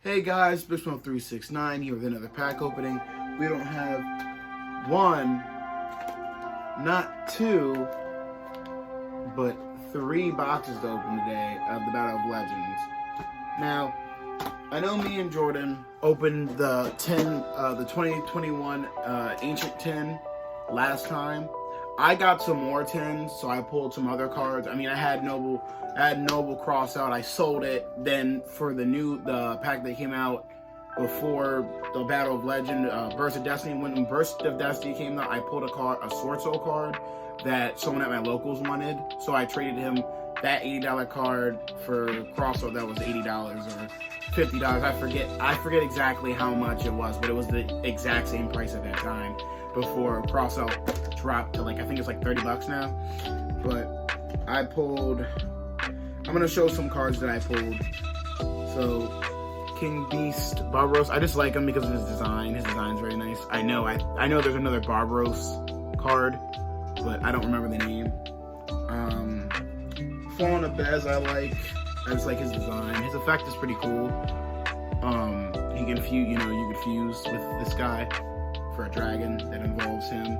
Hey guys, Bishmo369 here with another pack opening. We don't have one, not two, but three boxes to open today of the Battle of Legends. Now, I know me and Jordan opened the 2021 Ancient 10 last time. I got some more 10s, so I pulled some other cards. I mean, I had Noble cross out. I sold it. Then for the pack that came out before the Battle of Legend, Burst of Destiny. When Burst of Destiny came out, I pulled a Sword Soul card that someone at my locals wanted. So I traded him that $80 card for crossout that was $80 or $50. I forget exactly how much it was, but it was the exact same price at that time before crossout dropped to I think it's like $30 now. But I'm gonna show some cards that I pulled. So King Beast Barbaros, I just like him because of his design. His design's very nice. I know there's another Barbaros card, but I don't remember the name. Fallen Abez I just like his design. His effect is pretty cool. He can you could fuse with this guy for a dragon that involves him.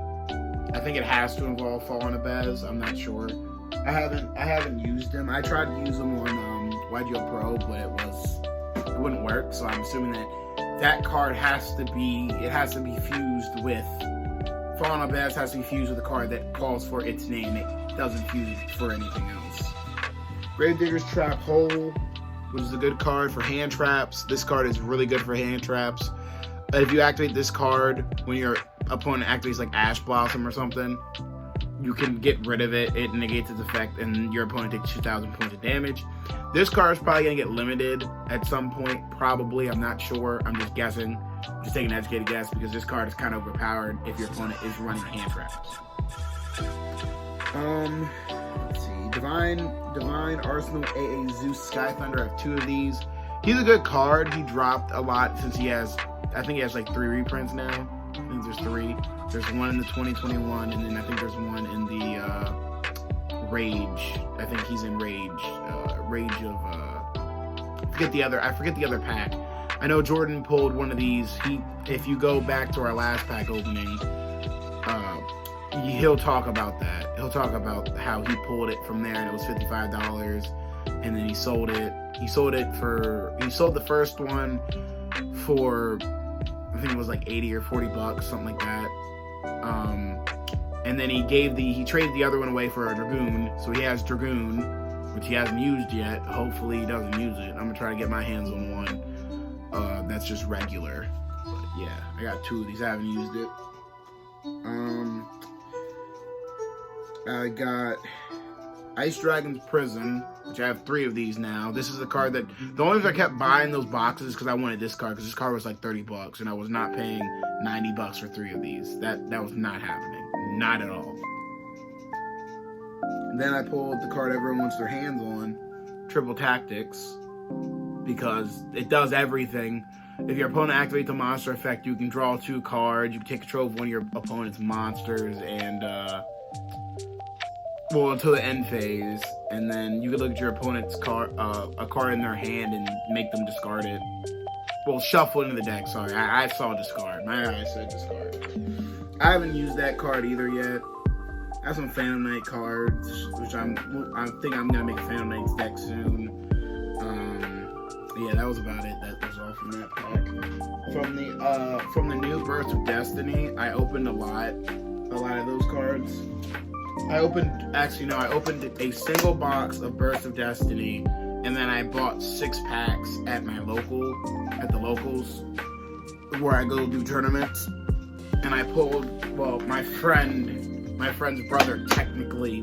I think it has to involve Fallen Abez. I'm not sure. I haven't used him. I tried to use him on YGO Pro, but it wouldn't work. So I'm assuming that card has to be fused with Fallen Abez. Has to be fused with a card that calls for its name. It doesn't fuse for anything else. Gravedigger's Trap Hole, which is a good card for hand traps. This card is really good for hand traps. If you activate this card when your opponent activates like Ash Blossom or something, you can get rid of it. It negates its effect, and your opponent takes 2,000 points of damage. This card is probably going to get limited at some point, probably. I'm not sure. I'm just guessing. Just taking an educated guess because this card is kind of overpowered if your opponent is running hand traps. Let's see. Divine Arsenal AA Zeus Sky Thunder. I have two of these. He's a good card. He dropped a lot since I think he has like 3 reprints now. I think there's 3. There's one in the 2021, and then I think there's one in the Rage. I think he's in Rage. I forget the other pack. I know Jordan pulled one of these. If you go back to our last pack opening, he'll talk about that. He'll talk about how he pulled it from there, and it was $55, and then he sold it. He sold the first one for, I think it was like 80 or 40 bucks, something like that. And then he traded the other one away for a Dragoon. So he has Dragoon, which he hasn't used yet. Hopefully he doesn't use it. I'm gonna try to get my hands on one that's just regular. But yeah, I got 2 of these. I haven't used it. I got Ice Dragon Prism, which I have 3 of these now. This is a card that, the only reason I kept buying those boxes is because I wanted this card, because this card was like 30 bucks, and I was not paying 90 bucks for 3 of these. That was not happening. Not at all. And then I pulled the card everyone wants their hands on, Triple Tactics, because it does everything. If your opponent activates a monster effect, you can draw 2 cards, you can take control of one of your opponent's monsters, and until the end phase, and then you can look at your opponent's card, a card in their hand, and make them discard it. Well, shuffle into the deck. Sorry, I saw discard. I said discard. I haven't used that card either yet. I have some Phantom Knight cards, which I think I'm gonna make a Phantom Knight's deck soon. Yeah, that was about it. That was all from that pack. From the new Burst of Destiny, I opened a lot of those cards. I opened a single box of Burst of Destiny, and then I bought 6 packs at the locals, where I go do tournaments. And I pulled, my friend's brother technically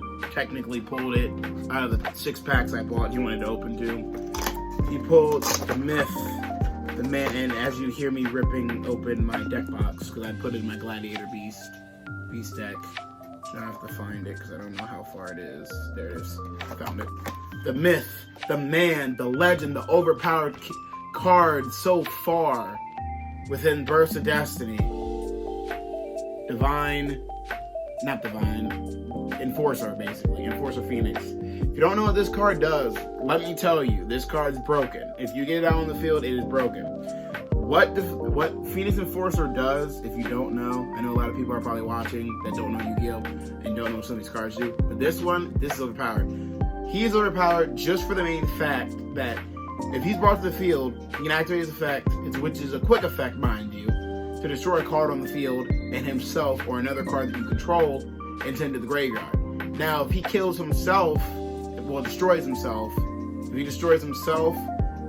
pulled it out of the 6 packs I bought. He wanted to open 2. He pulled the Myth, the man, and as you hear me ripping open my deck box, because I put it in my Gladiator Beast deck. I have to find it because I don't know how far it is. There it is. I found it. The Myth, the man, the legend, the overpowered card so far within Burst of Destiny. Enforcer, basically. Enforcer Phoenix. If you don't know what this card does, let me tell you, this card's broken. If you get it out on the field, it is broken. What Phoenix Enforcer does, if you don't know, I know a lot of people are probably watching that don't know Yu-Gi-Oh! And don't know what some of these cards do, but this is overpowered. He is overpowered just for the main fact that if he's brought to the field, he can activate his effect, which is a quick effect, mind you, to destroy a card on the field and himself or another card that you control and send to the graveyard. Now, if he kills himself, destroys himself, if he destroys himself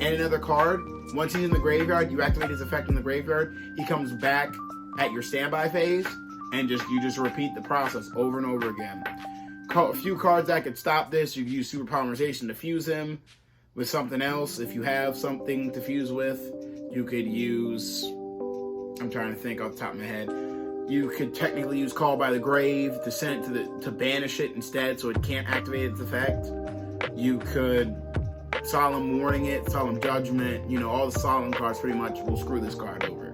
and another card, once he's in the graveyard, you activate his effect in the graveyard, he comes back at your standby phase, and you just repeat the process over and over again. A few cards that could stop this, you can use Super Polymerization to fuse him with something else. If you have something to fuse with, you could use, I'm trying to think off the top of my head, you could technically use Call by the Grave to send it to banish it instead so it can't activate its effect. You could Solemn Warning it, Solemn Judgment, all the Solemn cards pretty much will screw this card over.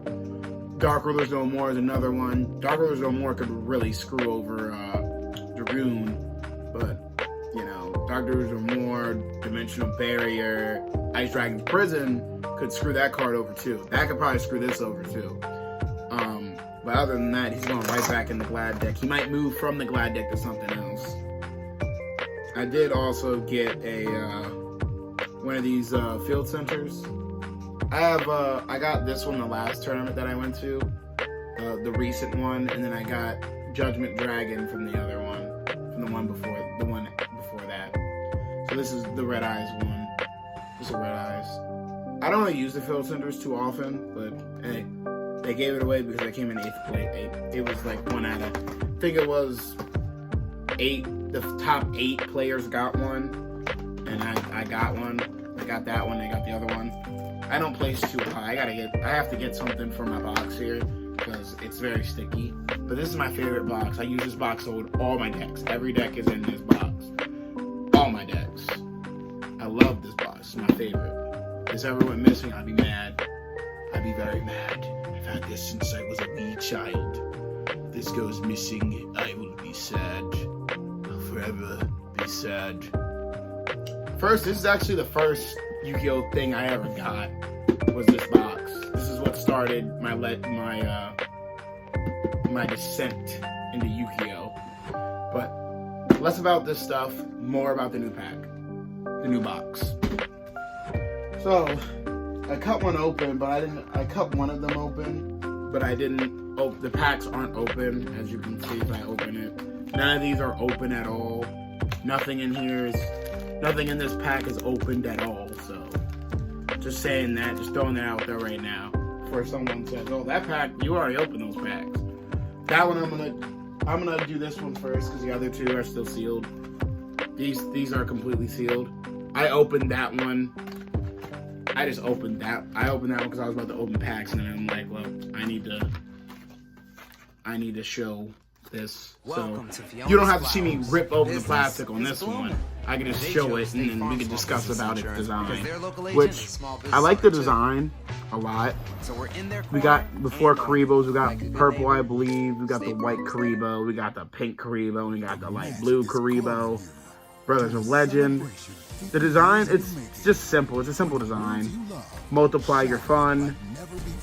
Dark Ruler's No More is another one. Dark Ruler's No More could really screw over Dragoon, but, Dark Ruler's No More, Dimensional Barrier, Ice Dragon Prism could screw that card over too. That could probably screw this over too. But other than that, he's going right back in the Glad deck. He might move from the Glad deck to something else. I did also get one of these field centers. I got this one the last tournament that I went to, the recent one, and then I got Judgment Dragon from the other one, from the one before that. So this is the Red Eyes one. This is Red Eyes. I don't really use the field centers too often, but hey, they gave it away because I came in 8th place. It was like one out of, I think it was 8. The top 8 players got one, and I got one. I got that one. I got the other one. I don't place too high. I have to get something for my box here because it's very sticky. But this is my favorite box. I use this box to hold all my decks. Every deck is in this box. All my decks. I love this box. It's my favorite. If this ever went missing, I'd be mad. I'd be very mad. I've had this since I was a wee child. If this goes missing, I will be sad. I'll forever be sad. This is actually the first Yu-Gi-Oh thing I ever got, was this box. This is what started my descent into Yu-Gi-Oh. But less about this stuff, more about the new pack, the new box. So I cut one open, but I cut one of them open, but I didn't. The packs aren't open, as you can see if I open it. None of these are open at all. Nothing in this pack is opened at all, so just saying that, just throwing that out there right now. Before someone says, oh, that pack, you already opened those packs. That one I'm gonna do this one first because the other two are still sealed. These are completely sealed. I opened that one. I opened that one because I was about to open packs, and then I'm like, well, I need to show this. So you don't have to see me rip open the plastic on this one. I can just show it, and then we can discuss about its design. Which, I like the design a lot. We got, before Kuribos, we got purple, I believe. We got the white Kuribo. We got the pink Kuribo. We got the light blue Kuribo. Brothers of Legend. The design, it's just simple. It's a simple design. Multiply your fun.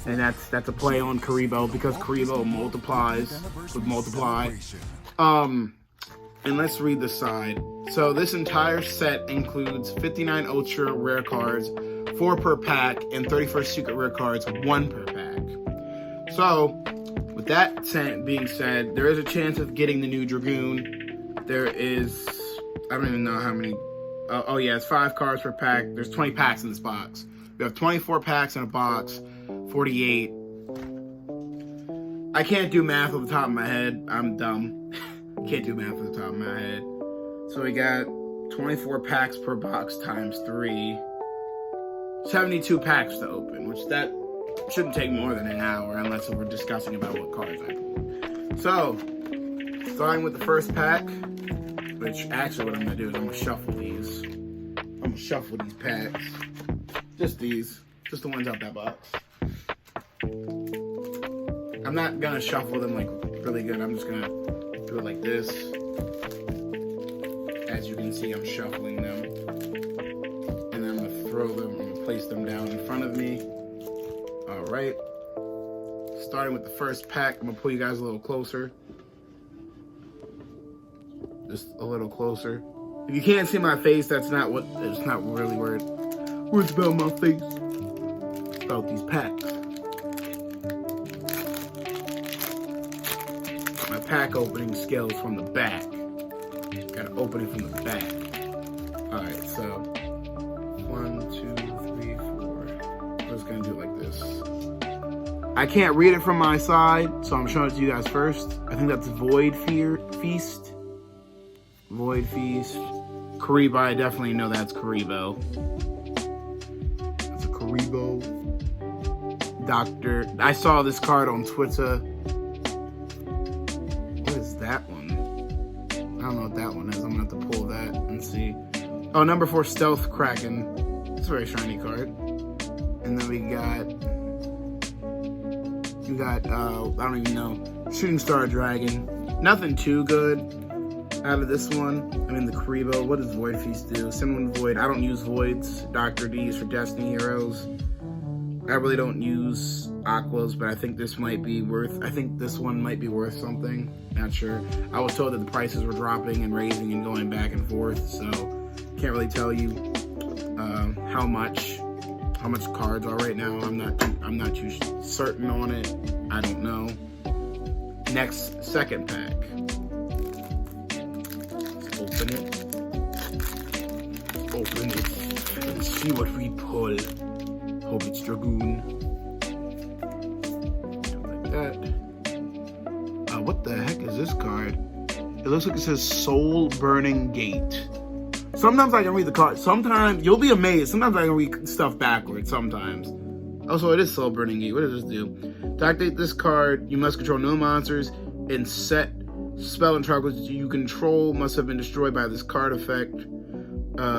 And that's a play on Kuribo, because Kuribo multiplies with multiply. And let's read the side. So this entire set includes 59 ultra rare cards, 4 per pack, and 31st secret rare cards, 1 per pack. So, with that being said, there is a chance of getting the new Dragoon. There is, I don't even know how many. Oh yeah, it's 5 cards per pack. There's 20 packs in this box. We have 24 packs in a box, 48. I can't do math off the top of my head. I'm dumb. Can't do math off the top of my head. So we got 24 packs per box times 3. 72 packs to open, which that shouldn't take more than an hour unless we're discussing about what cards I pulled. So, starting with the first pack, which actually what I'm going to do is I'm going to shuffle these. I'm going to shuffle these packs. Just these. Just the ones out that box. I'm not going to shuffle them like really good. I'm just going to do it like this. As you can can see I'm shuffling them. And then I'm gonna throw them, I'm gonna place them down in front of me. All right. Starting with the first pack, I'm gonna pull you guys a little closer. Just a little closer. If you can't see my face, it's not really words about my face. It's about these packs. My pack opening scales from the back. Gotta open it from the back. Alright, so 1, 2, 3, 4. I'm just gonna do it like this. I can't read it from my side, so I'm showing it to you guys first. I think that's Void Feast. Void Feast. Kuribo, I definitely know that's Kuribo. That's a Kuribo. Doctor. I saw this card on Twitter. What is that one? I don't know what that one is. I'm gonna have to pull that and see. Oh, number 4, Stealth Kraken. It's a very shiny card. And then we got I don't even know, Shooting Star Dragon. Nothing too good out of this one. I mean, the Kuribo. What does Void Feast do? Similar to Void. I don't use Voids. Dr. D's for Destiny Heroes. I really don't use Aquas, but I think this one might be worth something. Not sure. I was told that the prices were dropping and raising and going back and forth, so can't really tell you how much cards are right now. I'm not too certain on it. I don't know. Next, second pack. Let's open it. Let's see what we pull. Hope it's Dragoon. Like that. What the heck is this card? It looks like it says Soul Burning Gate. Sometimes I can read the card. Sometimes, you'll be amazed. Sometimes I can read stuff backwards. Sometimes. Also, it is Soul Burning Gate. What does this do? To activate this card, you must control no monsters and set spell and targets you control must have been destroyed by this card effect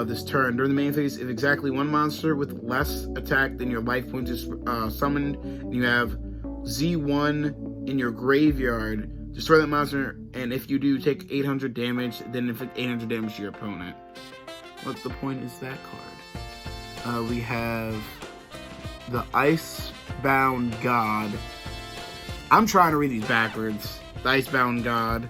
this turn. During the main phase, if exactly one monster with less attack than your life points is summoned, and you have Z1 in your graveyard, destroy that monster, and if you do, take 800 damage, then inflict 800 damage to your opponent. What the point is that card? We have the Icebound God. I'm trying to read these backwards. The Icebound God.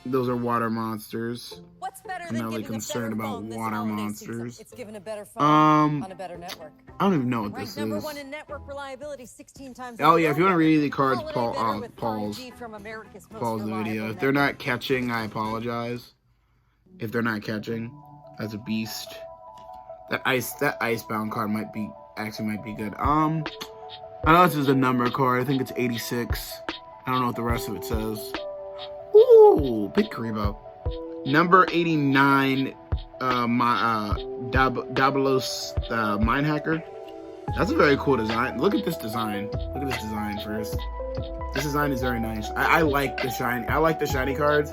Those are water monsters. What's better I'm not really concerned about water monsters. It's given a better phone on a better network. I don't even know what this is. Number 1 in network reliability 16 times. Oh yeah, if you want to read the cards, pause the video. If they're not catching, I apologize. If they're not catching, that's a beast. That Icebound card might be good. I know this is a number card. I think it's 86. I don't know what the rest of it says. Ooh, big Kuribo. Number 89, Dabalos, Mine Hacker. That's a very cool design. Look at this design. Look at this design first. This design is very nice. I like the shiny cards.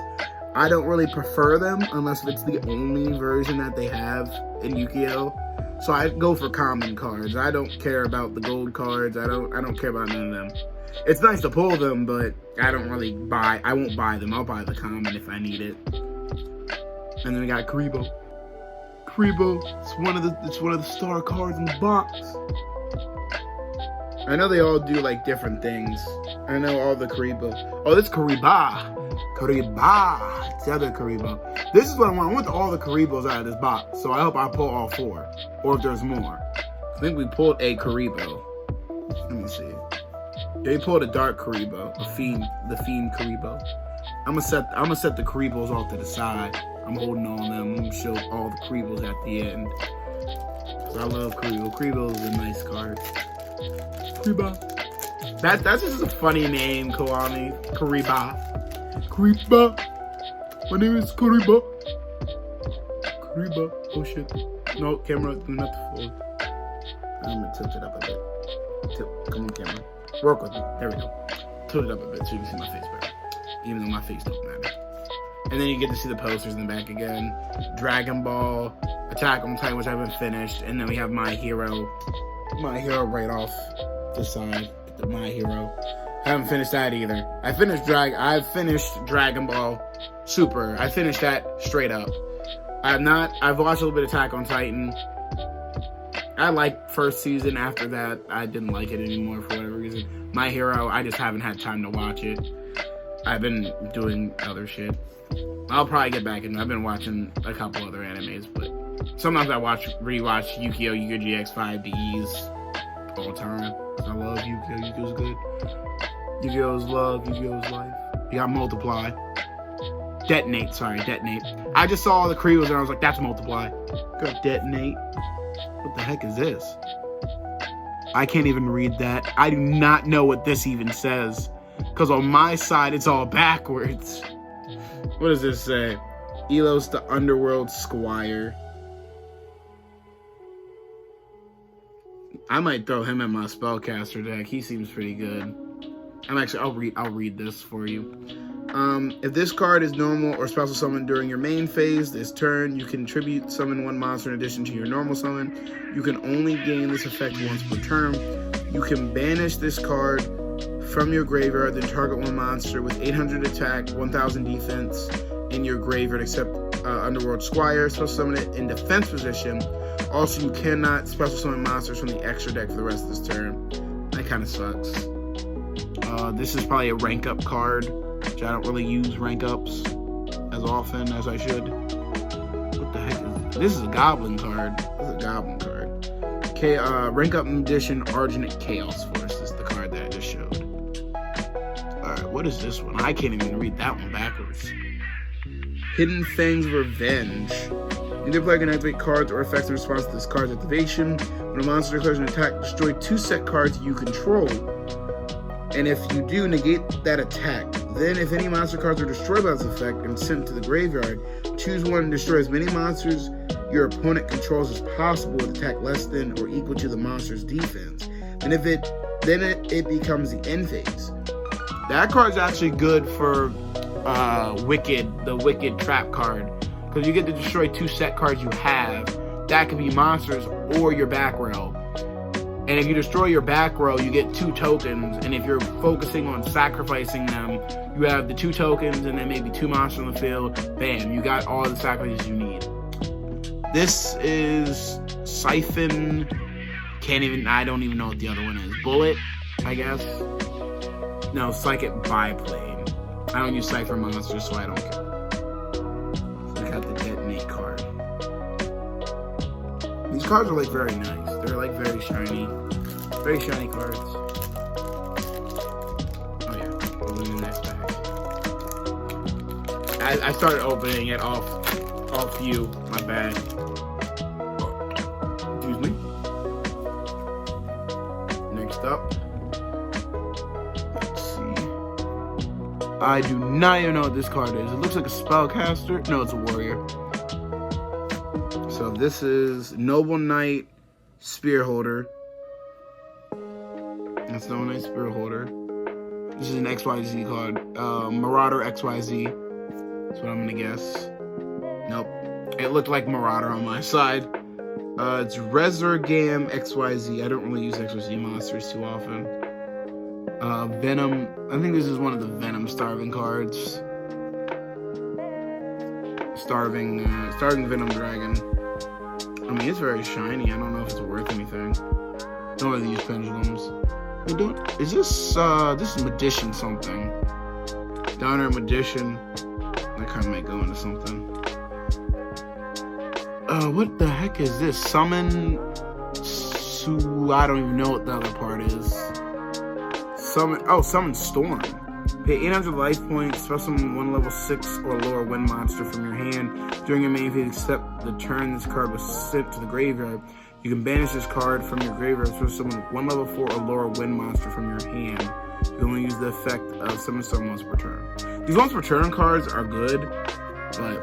I don't really prefer them unless it's the only version that they have in Yu-Gi-Oh! So I go for common cards. I don't care about the gold cards. I don't care about none of them. It's nice to pull them, but I won't buy them. I'll buy the common if I need it. And then we got Kuribo. Kuribo, it's one of the star cards in the box. I know they all do like different things. I know all the Kuribo. Oh, this Kuriba. It's the other Kuribo. This is what I want. I want all the Kuribos out of this box. So I hope I pull all 4. Or if there's more. I think we pulled a Kuribo. Let me see. Yeah, we pulled a Dark Kuribo. The Fiend Kuribo. I'm gonna set the Kuribos off to the side. I'm holding on them. I'm gonna show all the Kuribos at the end. I love Kuribo. Kuribo is a nice card. Kuribo. That's just a funny name, Koami. Kuribo. Kuribo. My name is Kuribo. Kuribo. Oh shit. No, camera, do not fold. I'm gonna tilt it up a bit. Come on, camera. Work with me. There we go. Tilt it up a bit so you can see my face better. Even though my face don't matter. And then you get to see the posters in the back again. Dragon Ball, Attack on Titan, which I haven't finished. And then we have My Hero. My Hero right off the side. The My Hero. I haven't finished that either. I finished Dragon Ball Super. I finished that straight up. I've watched a little bit of Attack on Titan. I liked first season. After that, I didn't like it anymore for whatever reason. My Hero, I just haven't had time to watch it. I've been doing other shit. I'll probably get back in. I've been watching a couple other animes, but sometimes I rewatch Yu-Gi-Oh! Yu-Gi-Oh! GX 5Ds all the time. I love Yu-Gi-Oh! Yu-Gi-Oh's good. Yu-Gi-Oh's love, Yu-Gi-Oh's life. You got Multiply. Detonate. I just saw the Creos and I was like, that's Multiply. Got Detonate. What the heck is this? I can't even read that. I do not know what this even says. Because on my side, it's all backwards. What does this say? Elos the Underworld Squire. I might throw him in my spellcaster deck. He seems pretty good. I'll read this for you. If this card is normal or special summon during your main phase this turn, you can tribute summon one monster in addition to your normal summon. You can only gain this effect once per turn. You can banish this card from your graveyard, then target one monster with 800 attack, 1000 defense in your graveyard except Underworld Squire. Special summon it in defense position. Also, you cannot special summon monsters from the extra deck for the rest of this turn. That kind of sucks. This is probably a rank up card, which I don't really use rank ups as often as I should. What the heck is this? This is a goblin card. Rank up edition Argent Chaos Force is the card that I just showed. Alright, what is this one? I can't even read that one backwards. Hidden Fang's Revenge. Neither player can activate cards or effects in response to this card's activation. When a monster declares an attack, destroy 2 set cards you control. And if you do, negate that attack. Then, if any monster cards are destroyed by this effect and sent to the graveyard, choose one and destroy as many monsters your opponent controls as possible with attack less than or equal to the monster's defense. And if it becomes the end phase. That card's actually good for the Wicked Trap card. Because you get to destroy 2 set cards you have. That could be monsters or your back row. And if you destroy your back row, you get 2 tokens. And if you're focusing on sacrificing them, you have the 2 tokens and then maybe 2 monsters on the field. Bam, you got all the sacrifices you need. This is Siphon. I don't even know what the other one is. Bullet, I guess. No, Psychic Biplane. I don't use Cypher monsters, so I don't care. So I got the Detonate card. These cards are like very nice. They're like very shiny cards. Oh yeah, open the next bag. I started opening it off you. My bad. Excuse me. Next up. Let's see. I do not even know what this card is. It looks like a spellcaster. No, it's a warrior. So this is Noble Knight Spearholder. That's Noble Knight Spearholder. This is an XYZ card. Marauder XYZ. That's what I'm gonna guess. Nope. It looked like Marauder on my side. It's Resurgam XYZ. I don't really use XYZ monsters too often. Venom. I think this is one of the Venom Starving cards. Starving Venom Dragon. I mean, it's very shiny. I don't know if it's worth anything. Don't really use pendulums. Is this this is Magician something? Downer Magician. That kind of might go into something. What the heck is this? Summon I don't even know what the other part is. Summon Storm. Pay 800 life points, special summon 1 level 6 or lower wind monster from your hand during your main phase, except the turn this card was sent to the graveyard. You can banish this card from your graveyard, special summon 1 level 4 or lower wind monster from your hand. You can only use the effect of summon storm once per turn. These once per turn cards are good, but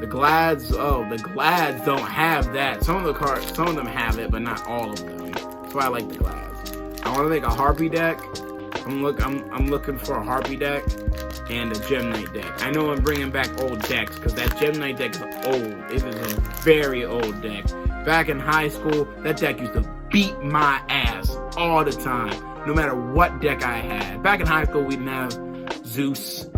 the Glads don't have that. Some of them have it, but not all of them. That's why I like the Glads. I want to make a Harpy deck. I'm looking for a Harpy deck and a Gem Knight deck. I know I'm bringing back old decks because that Gem Knight deck is old. It is a very old deck. Back in high school, that deck used to beat my ass all the time, no matter what deck I had. Back in high school, we didn't have Zeus.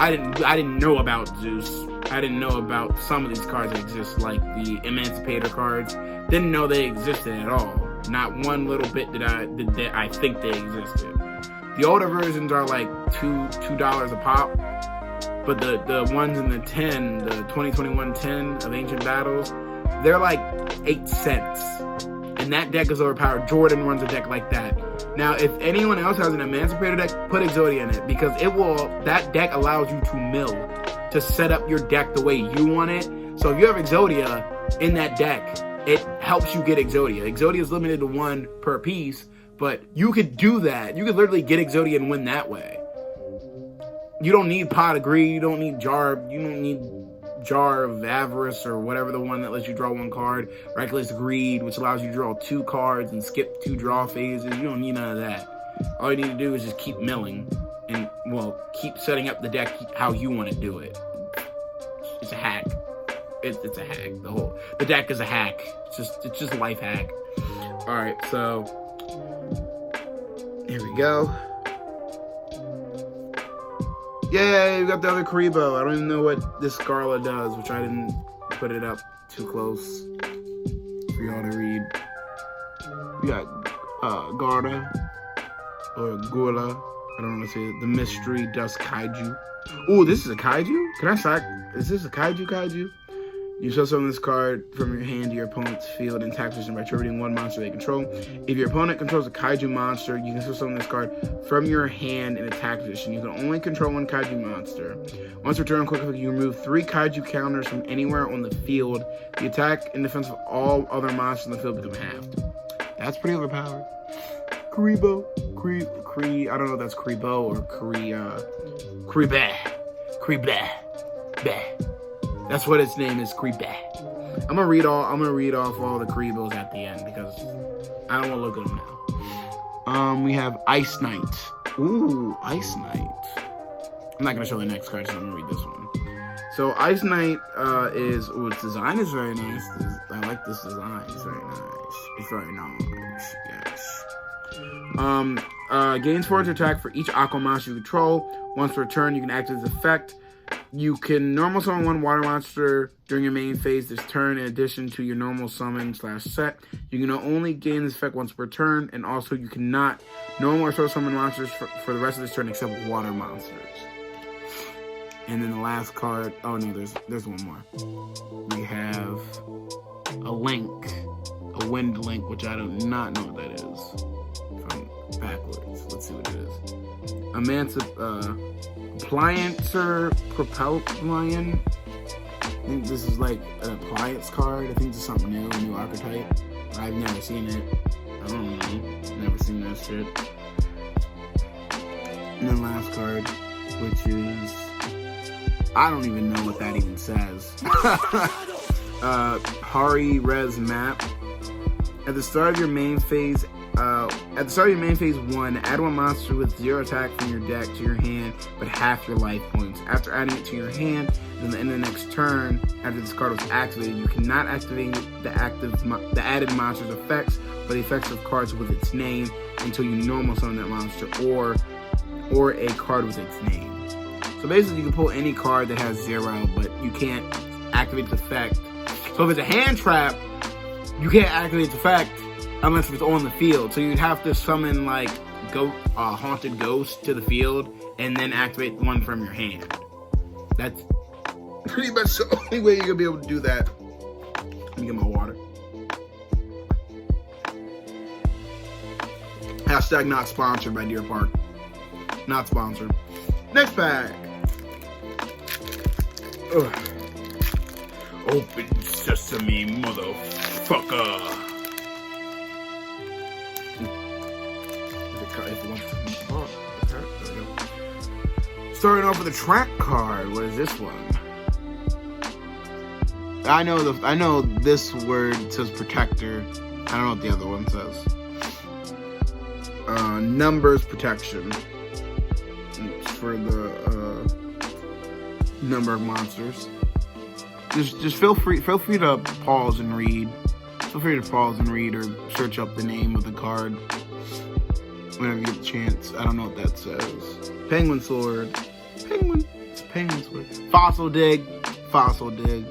I didn't know about Zeus. I didn't know about some of these cards that exist, like the Emancipator cards. Didn't know they existed at all. Not one little bit did I think they existed. The older versions are like $2 a pop, but the ones in the 10, the 2021 10 of Ancient Battles, they're like 8 cents. And that deck is overpowered. Jordan runs a deck like that. Now, if anyone else has an Emancipator deck, put Exodia in it, because that deck allows you to mill, to set up your deck the way you want it. So if you have Exodia in that deck, it helps you get Exodia. Exodia is limited to 1 per piece, but you could do that. You could literally get Exodia and win that way. You don't need Pot of Greed, you don't need Jar of Avarice, or whatever the one that lets you draw 1 card. Reckless Greed, which allows you to draw 2 cards and skip 2 draw phases. You don't need none of that. All you need to do is just keep milling and, well, keep setting up the deck how you want to do it. It's a hack. It's a hack. The deck is a hack. It's just a life hack. All right, so here we go. Yeah, we got the other Kuribo. I don't even know what this Scarlet does, which I didn't put it up too close for y'all to read. We got Garda, or Gula. I don't know how to say it. The Mystery Dust Kaiju. Oh, this is a Kaiju? Can I sack? Is this a Kaiju? You show summon this card from your hand to your opponent's field in attack position by attributing 1 monster they control. If your opponent controls a Kaiju monster, you can show summon this card from your hand in attack position. You can only control 1 Kaiju monster. Once return quickly, you remove 3 Kaiju counters from anywhere on the field. The attack and defense of all other monsters in the field become halved. That's pretty overpowered. Kuribo. Cree. I don't know if that's Kuribo or Cree. That's what its name is, Cree. I'm gonna read off all the Kuribos at the end because I don't want to look at them now. We have Ice Knight. Ooh, Ice Knight. I'm not gonna show the next card, so I'm gonna read this one. So Ice Knight its design is very nice. I like this design. It's very nice. Yes. Gains 4 to attack for each Aqua monster you control. Once per turn, you can activate this effect. You can normal summon 1 water monster during your main phase this turn in addition to your normal summon/set. You can only gain this effect once per turn, and also you cannot normal or throw summon monsters for the rest of this turn except water monsters. And then the last card, oh no, there's one more. We have a Link, a Wind Link, which I do not know what that is. From backwards, let's see what it is. Appliancer Propel Lion. I think this is like an appliance card. I think this is something new, a new archetype. I've never seen it. I don't know. Never seen that shit. And then last card, which is, I don't even know what that even says. Hari Res Map. At the start of your main phase, 1, add 1 monster with 0 attack from your deck to your hand, but half your life points. After adding it to your hand, then at the end of the next turn, after this card was activated, you cannot activate the added monster's effects or the effects of cards with its name until you normal summon that monster or a card with its name. So basically, you can pull any card that has 0, but you can't activate its effect. So if it's a hand trap, you can't activate its effect unless it's on the field. So you'd have to summon like Haunted Ghost to the field and then activate one from your hand. That's pretty much the only way you're gonna be able to do that. Let me get my water. Hashtag not sponsored by Deer Park. Not sponsored. Next pack. Ugh. Open sesame, motherfucker. Starting off with a track card. What is this one? I know this word says protector. I don't know what the other one says. Numbers protection. It's for the number of monsters. Just feel free to pause and read. Feel free to pause and read or search up the name of the card whenever you get the chance. I don't know what that says. Penguin Sword. It's a penguin sword. Fossil Dig. Fossil Dig.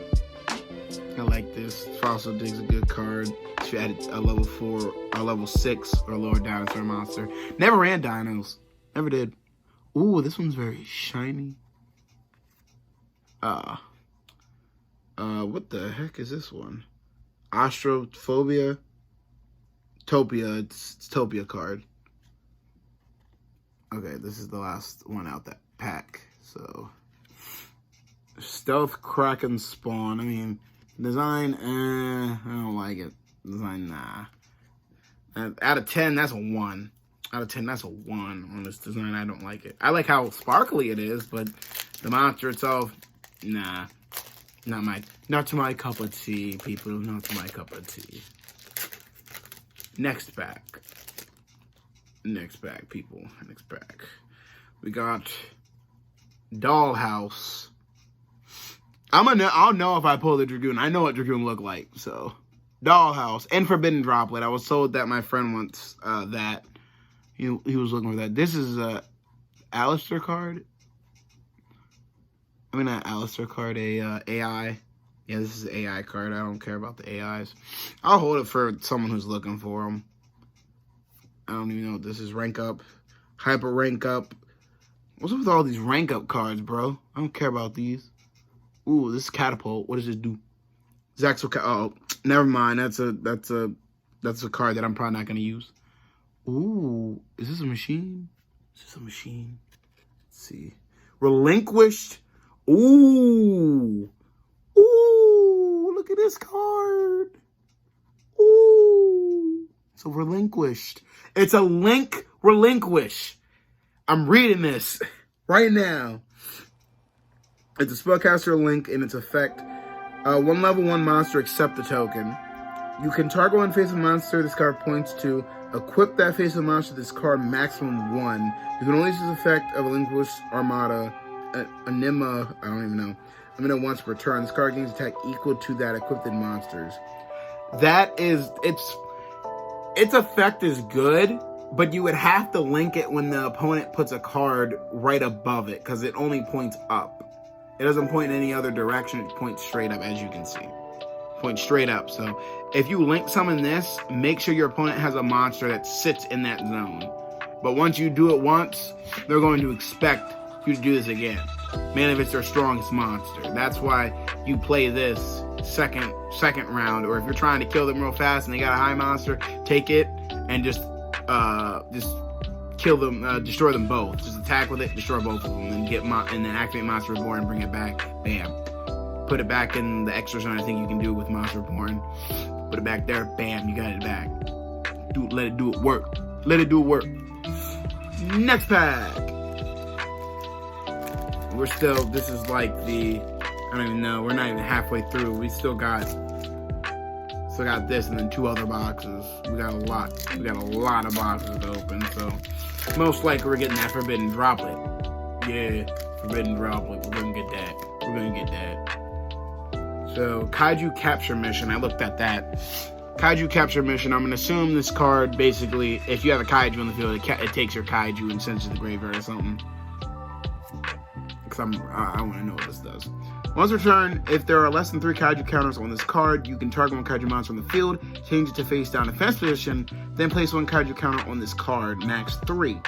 I like this. Fossil Dig's a good card. Should add a level 4 or level 6 or lower dinosaur monster. Never ran dinos. Never did. Ooh, this one's very shiny. What the heck is this one? Astrophobia? Topia. It's Topia card. Okay, this is the last one out that pack. So, Stealth Kraken Spawn. I mean, design, I don't like it. Design, nah. Out of 10, that's a 1. Out of 10, that's a 1 on this design. I don't like it. I like how sparkly it is, but the monster itself, nah. Not to my cup of tea, people. Not to my cup of tea. Next pack. Next pack, people. Next pack. We got Dollhouse. I'll know if I pull the Dragoon. I know what Dragoon look like, so. Dollhouse and Forbidden Droplet. I was told that my friend wants that. He was looking for that. This is a Alistair card. I mean, not Alistair card, AI. Yeah, this is an AI card. I don't care about the AIs. I'll hold it for someone who's looking for them. I don't even know what this is. Rank Up. Hyper Rank Up. What's up with all these Rank Up cards, bro? I don't care about these. Ooh, this is Catapult. What does this do? Zaxel. Oh, never mind. That's a card that I'm probably not gonna use. Ooh, is this a machine? Is this a machine? Let's see. Relinquished. Ooh. Ooh, look at this card. Ooh. It's a Relinquished. It's a Link Relinquish. I'm reading this right now. It's a spellcaster Link in its effect. One level 1 monster, accept the token. You can target one face of monster this card points to. Equip that face of monster this card maximum 1. You can only use this effect of Relinquish Armada. Anima, I don't even know. Anima once per turn. This card gains attack equal to that equipped monsters. That is, its effect is good, but you would have to link it when the opponent puts a card right above it, because it only points up. It doesn't point in any other direction. It points straight up, as you can see. Points straight up. So if you link summon this, make sure your opponent has a monster that sits in that zone. But once you do it once, they're going to expect you to do this again. Man, if it's their strongest monster. That's why you play this second round. Or if you're trying to kill them real fast and they got a high monster, take it and just kill them, destroy them both. Just attack with it, destroy both of them, and then activate Monster Reborn and bring it back. Bam. Put it back in the extra zone. I think you can do it with Monster Reborn. Put it back there. Bam. You got it back. Let it do it work. Let it do it work. Next pack. This is like I don't even know. We're not even halfway through. We still got this and then 2 other boxes. We got a lot of boxes to open. So most likely we're getting that Forbidden Droplet. Yeah, Forbidden Droplet. We're gonna get that. So Kaiju Capture Mission. I looked at that. Kaiju Capture Mission. I'm gonna assume this card basically, if you have a Kaiju in the field, it takes your Kaiju and sends it to the graveyard or something. Because I want to know what this does. Once per turn, if there are less than 3 Kaiju counters on this card, you can target one Kaiju monster on the field, change it to face down defense position, then place 1 Kaiju counter on this card, max 3.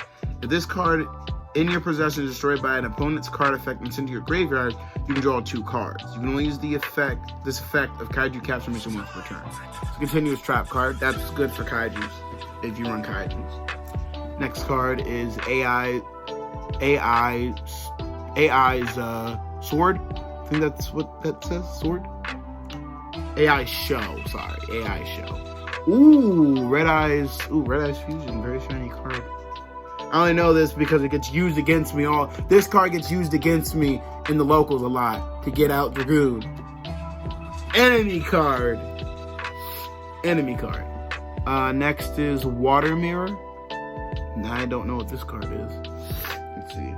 If this card in your possession is destroyed by an opponent's card effect and sent to your graveyard, you can draw 2 cards. You can only use this effect of Kaiju Capture Mission once per turn. It's a continuous trap card. That's good for Kaijus, if you run Kaijus. Next card is AI's Sword. I think that's what that says, Sword? AI Show, sorry, AI Show. Ooh, Red Eyes Fusion, very shiny card. I only know this because it gets used against me this card gets used against me in the locals a lot to get out Dragoon. Enemy card. Next is Water Mirror. I don't know what this card is. Let's see.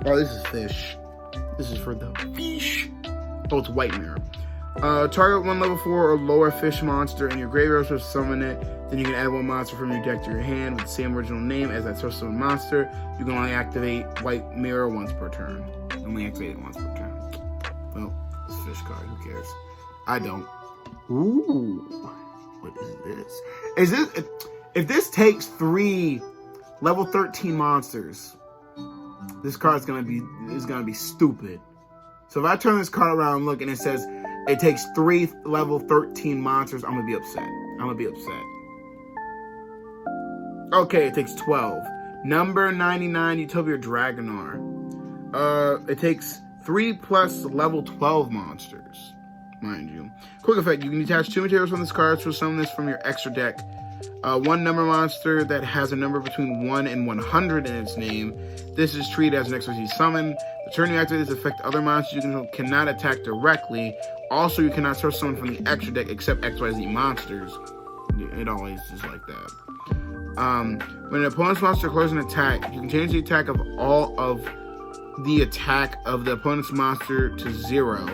Oh, this is Fish. This is for the fish. Oh, it's White Mirror. Target 1 level 4 or lower fish monster in your graveyard, so summon it. Then you can add 1 monster from your deck to your hand with the same original name as that source summon monster. You can only activate White Mirror once per turn. Only activate it once per turn. Well, This fish card, who cares? I don't. Ooh, what is this? Is this if this takes 3 level 13 monsters? This card's gonna be stupid. So if I turn this card around and look and it says it takes 3 level 13 monsters, I'm gonna be upset. Okay, it takes 12. Number 99, Utopia Dragonar. It takes 3 plus level 12 monsters, mind you. Quick effect, you can detach 2 materials from this card, so summon this from your extra deck. 1 number monster that has a number between 1 and 100 in its name. This is treated as an XYZ summon. The turn you activate this effect, other monsters you control cannot attack directly. Also, you cannot source summon from the extra deck except XYZ monsters. It always is like that. When an opponent's monster closes an attack, you can change the attack of all of the attack of the opponent's monster to 0.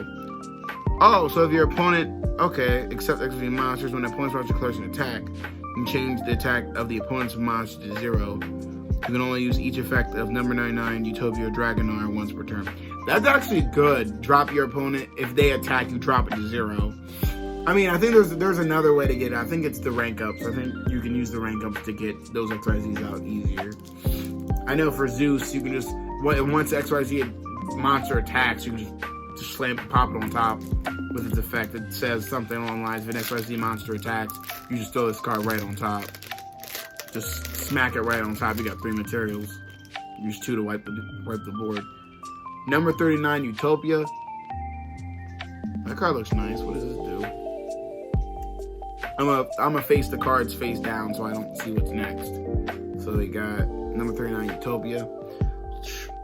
Oh, so if your opponent, okay, except XYZ monsters, when the opponent's monster closes an attack, you can change the attack of the opponent's monster to 0. You can only use each effect of number 99 Utopia Dragonar once per turn. That's actually good. Drop your opponent. If they attack, you drop it to 0. I mean, I think there's another way to get it. I think it's the rank ups. I think you can use the rank ups to get those XYZs out easier. I know for Zeus, you can just, once XYZ monster attacks, you can just slam, pop it on top with its effect. It says something along the lines of an XYZ monster attacks, you just throw this card right on top. Just smack it right on top. You got 3 materials. Use 2 to wipe the board. Number 39, Utopia. That card looks nice. What does this do? I'm gonna face the cards face down so I don't see what's next. So we got number 39, Utopia.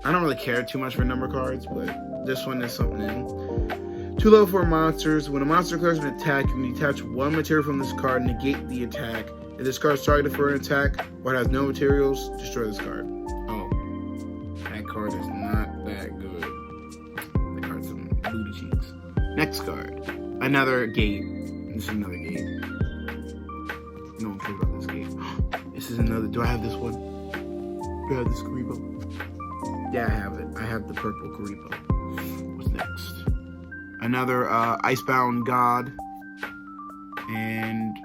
I don't really care too much for number cards, but this one is something new. 2 level 4 monsters. When a monster clears an attack, you can detach 1 material from this card and negate the attack. If this card is targeted for an attack or it has no materials, destroy this card. Oh, that card is not that good. That card's some booty cheeks. Next card, another gate. This is another gate. No one cares about this gate. This is another. Do I have this one? Do I have this Kuribo? Yeah, I have it. I have the purple Kuribo. What's next? Another Icebound God. And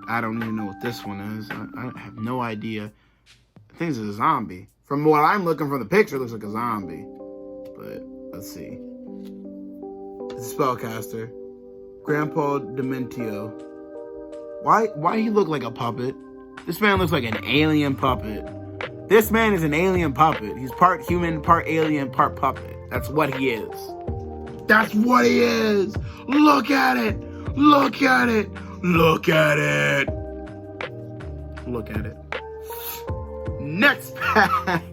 I don't even know what this one is. I have no idea. I think it's a zombie. From what I'm looking for the picture, it looks like a zombie. But let's see. It's a spellcaster. Grandpa Dementio. Why he look like a puppet? This man looks like an alien puppet. This man is an alien puppet. He's part human, part alien, part puppet. That's what he is. That's what he is. Look at it. Look at it. Look at it. Look at it. Next pack.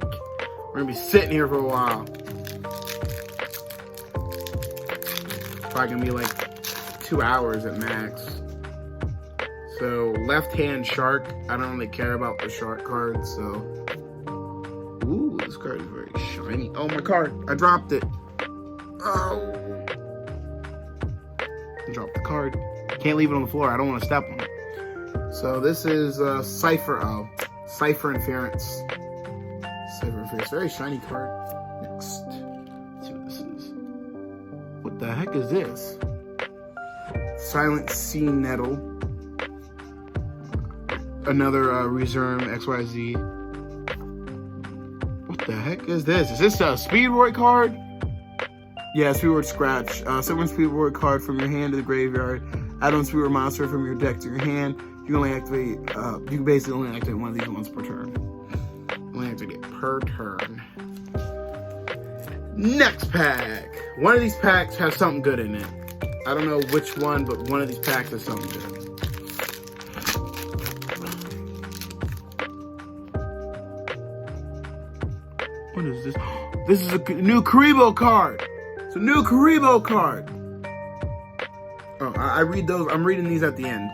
We're gonna be sitting here for a while. Probably gonna be like 2 hours at max. So left-hand shark. I don't really care about the shark cards, so. Ooh, this card is very shiny. Oh, my card. I dropped it. Oh. I dropped the card. Can't leave it on the floor. I don't want to step on it. So this is Cipher. Oh, Cipher Inference. Cipher Inference. Very shiny card. Next. Let's see what this is. What the heck is this? Silent Sea Nettle. Another Reserve XYZ. What the heck is this? Is this a Speedroid card? Yeah, Speedroid Scratch. Summon Speedroid card from your hand to the graveyard. Add on Speedroid monster from your deck to your hand. You can only activate. You can basically only activate one of these once per turn. Only activate it per turn. Next pack. One of these packs has something good in it. I don't know which one, but one of these packs has something good. What is this? This is a new Kuribo card. It's a new Kuribo card. Oh, I read those. I'm reading these at the end.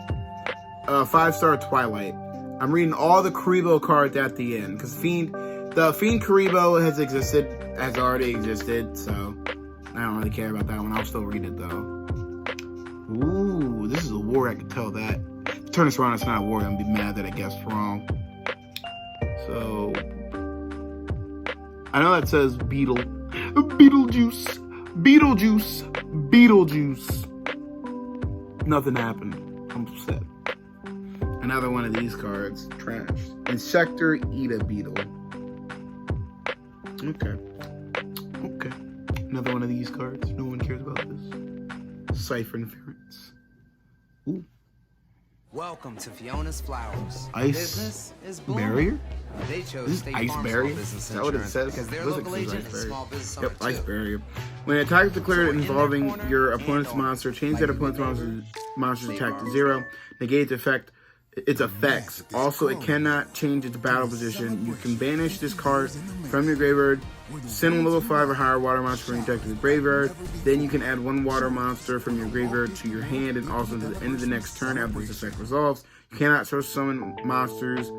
5-star Twilight. I'm reading all the Kuribo cards at the end because the Fiend Kuribo has already existed. So I don't really care about that one. I'll still read it though. Ooh, this is a war. I can tell that. Turn this around. It's not a war. I'm gonna be mad that I guessed wrong. So. I know that says Beetlejuice. Beetlejuice. Nothing happened. I'm upset. Another one of these cards. Trash. Insector, eat a beetle. Okay. Another one of these cards. No one cares about this. Cipher Interference. Ooh. Welcome to Fiona's Flowers. Ice barrier? They chose This is State ice Farm barrier? Small Business Is that what it Insurance says? because their Looks like local it says agent ice is barrier. small business Yep, owner ice too. barrier. When an attack is declared So in that involving corner, your and opponent's on. monster, change Like that you opponent's did monster's State attack to Farm 0. Store. Negate its effects. Also, it cannot change its battle position. You can banish this card from your graveyard, send one level 5 or higher water monster from your deck to the graveyard. Then you can add one water monster from your graveyard to your hand and also to the end of the next turn after this effect resolves. You cannot search summon monsters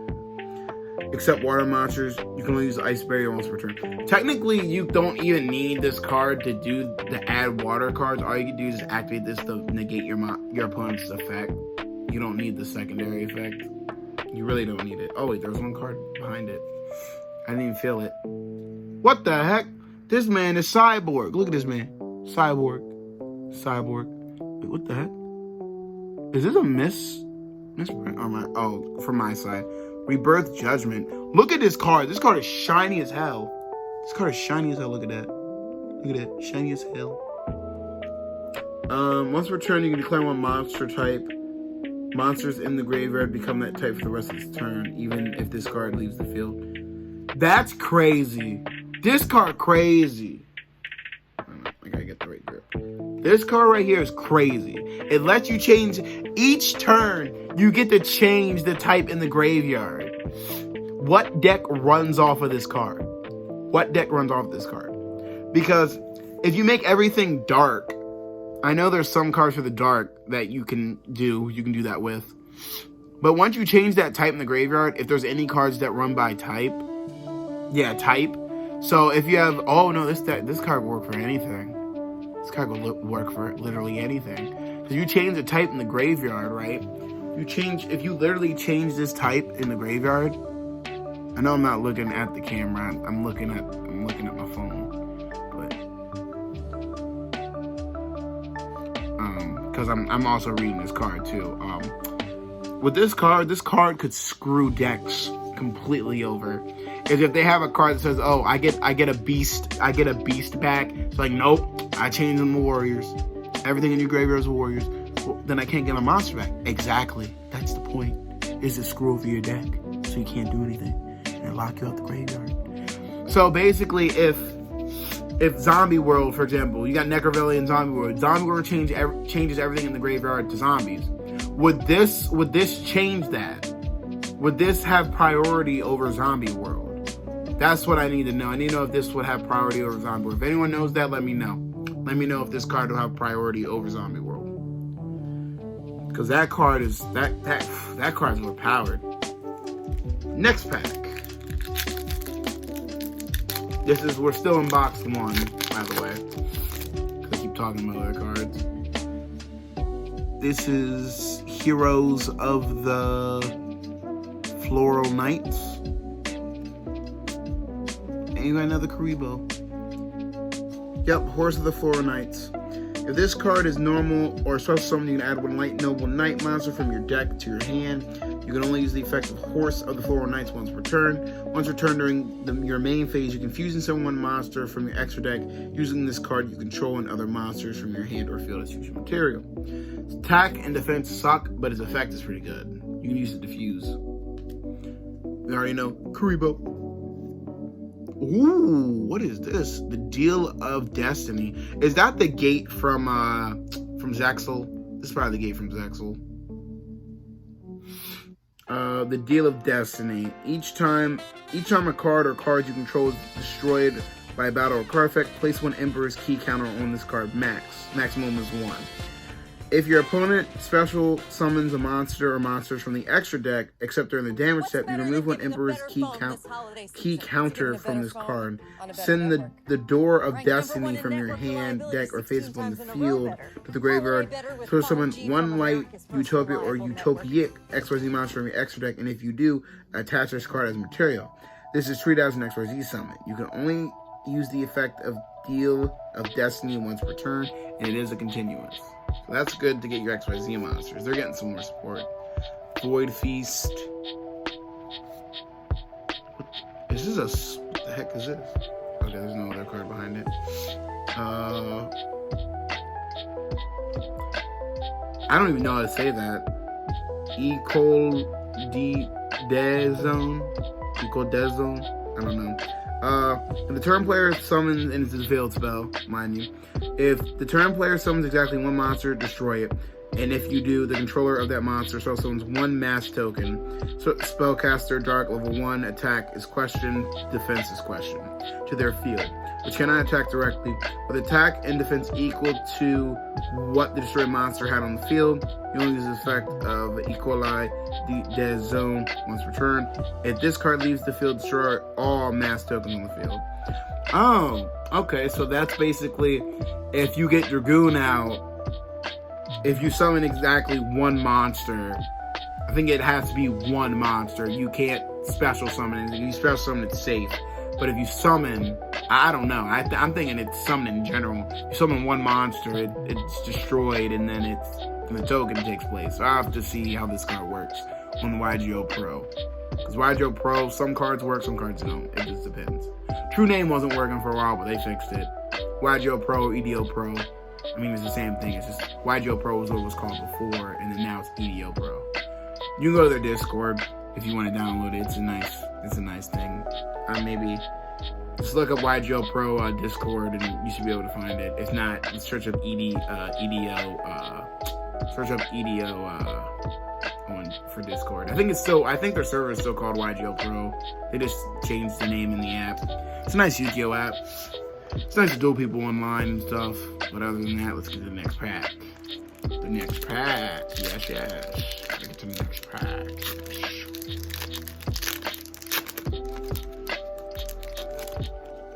except water monsters. You can only use the ice barrier once per turn. Technically, you don't even need this card to do the add water cards. All you can do is activate this to negate your opponent's effect. You don't need the secondary effect. You really don't need it. Oh wait, there was one card behind it. I didn't even feel it. What the heck? This man is Cyborg. Look at this man. Cyborg. Wait, what the heck? Is this a misprint? Oh, from my side. Rebirth Judgment. Look at this card. This card is shiny as hell. Look at that. Shiny as hell. Once per turn, you can declare one monster type. Monsters in the graveyard become that type for the rest of its turn, even if this card leaves the field. That's crazy. This card crazy. I gotta get the right grip. This card right here is crazy. It lets you change each turn. You get to change the type in the graveyard. What deck runs off of this card? Because if you make everything dark, I know there's some cards for the dark that you can do that with. But once you change that type in the graveyard, if there's any cards that run by type. So if you have, oh no, this card will work for anything. This card will work for literally anything. So you change the type in the graveyard, right? If you literally change this type in the graveyard. I know I'm not looking at the camera. I'm looking at my phone. Because I'm also reading this card too. With this card could screw decks completely over. If they have a card that says, "Oh, I get a beast back," it's like, nope, I change them to warriors. Everything in your graveyard is warriors. Well, then I can't get my monster back. Exactly. That's the point. Is to screw over your deck so you can't do anything and lock you out the graveyard. So basically, if Zombie World, for example, you got Necroville and Zombie World. Zombie World changes everything in the graveyard to zombies. Would this change that? Would this have priority over Zombie World? That's what I need to know. I need to know if this would have priority over Zombie World. If anyone knows that, let me know. Let me know if this card will have priority over Zombie World. Because that card is that card's overpowered. Next pack. We're still in box 1, by the way. I keep talking about other cards. This is Heroes of the Floral Knights. And you got another Kuribo. Yep, Horse of the Floral Knights. If this card is normal or special summon, you can add one Light Noble Knight monster from your deck to your hand. You can only use the effect of Horse of the Floral Knights once per turn. Once per turn during your main phase, you can fuse and summon one monster from your extra deck. Using this card, you control and other monsters from your hand or field as fusion material. Its attack and defense suck, but its effect is pretty good. You can use it to fuse. We already know Kuribo. Ooh, what is this? The Deal of Destiny. Is that the gate from Zaxel? This is probably the gate from Zaxel. The Deal of Destiny. Each time a card or cards you control is destroyed by a battle or card effect, place one Emperor's Key counter on this card max. Maximum is 1. If your opponent special summons a monster or monsters from the extra deck, except during the damage step, you remove one Emperor's Key counter from this card. Send the Door of Destiny from your hand, deck, or face up on the field to the graveyard. So summon one Light Utopia or Utopic XYZ monster from your extra deck, and if you do, attach this card as material. This is treated as an XYZ summon. You can only use the effect of deal of destiny once per turn, and it is a continuous. So that's good to get your XYZ monsters. They're getting some more support. Void Feast. What the heck is this? Okay, there's no other card behind it. I don't even know how to say that. Ecodezone? I don't know. If the turn player summons, and it's a field spell, mind you. If the turn player summons exactly one monster, destroy it. And if you do, the controller of that monster summons one mass token. So spellcaster dark level 1 attack is questioned, defense is questioned to their field, which cannot attack directly. With attack and defense equal to what the destroyed monster had on the field, you only use the effect of Ecoli Des Zone once per turn. If this card leaves the field, destroy all mass tokens on the field. Oh, okay, so that's basically if you get Dragoon out. If you summon exactly one monster, I think it has to be one monster. You can't special summon anything. If you special summon, it's safe. But if you summon, I don't know. I'm thinking it's summon in general. You summon one monster, it's destroyed, and then the token takes place. So I'll have to see how this card works on the YGO Pro. Because YGO Pro, some cards work, some cards don't. It just depends. True Name wasn't working for a while, but they fixed it. YGO Pro, EDO Pro. I mean, it's the same thing. It's just YGO Pro was what it was called before, and then now it's EDO Pro. You can go to their Discord if you want to download it. It's a nice thing. Maybe just look up YGO Pro Discord, and you should be able to find it. If not, just search up EDO for Discord. I think their server is still called YGO Pro. They just changed the name in the app. It's a nice Yu-Gi-Oh app. It's nice to duel people online and stuff, but other than that, let's get to the next pack. The next pack, yes. Let's get to the next pack.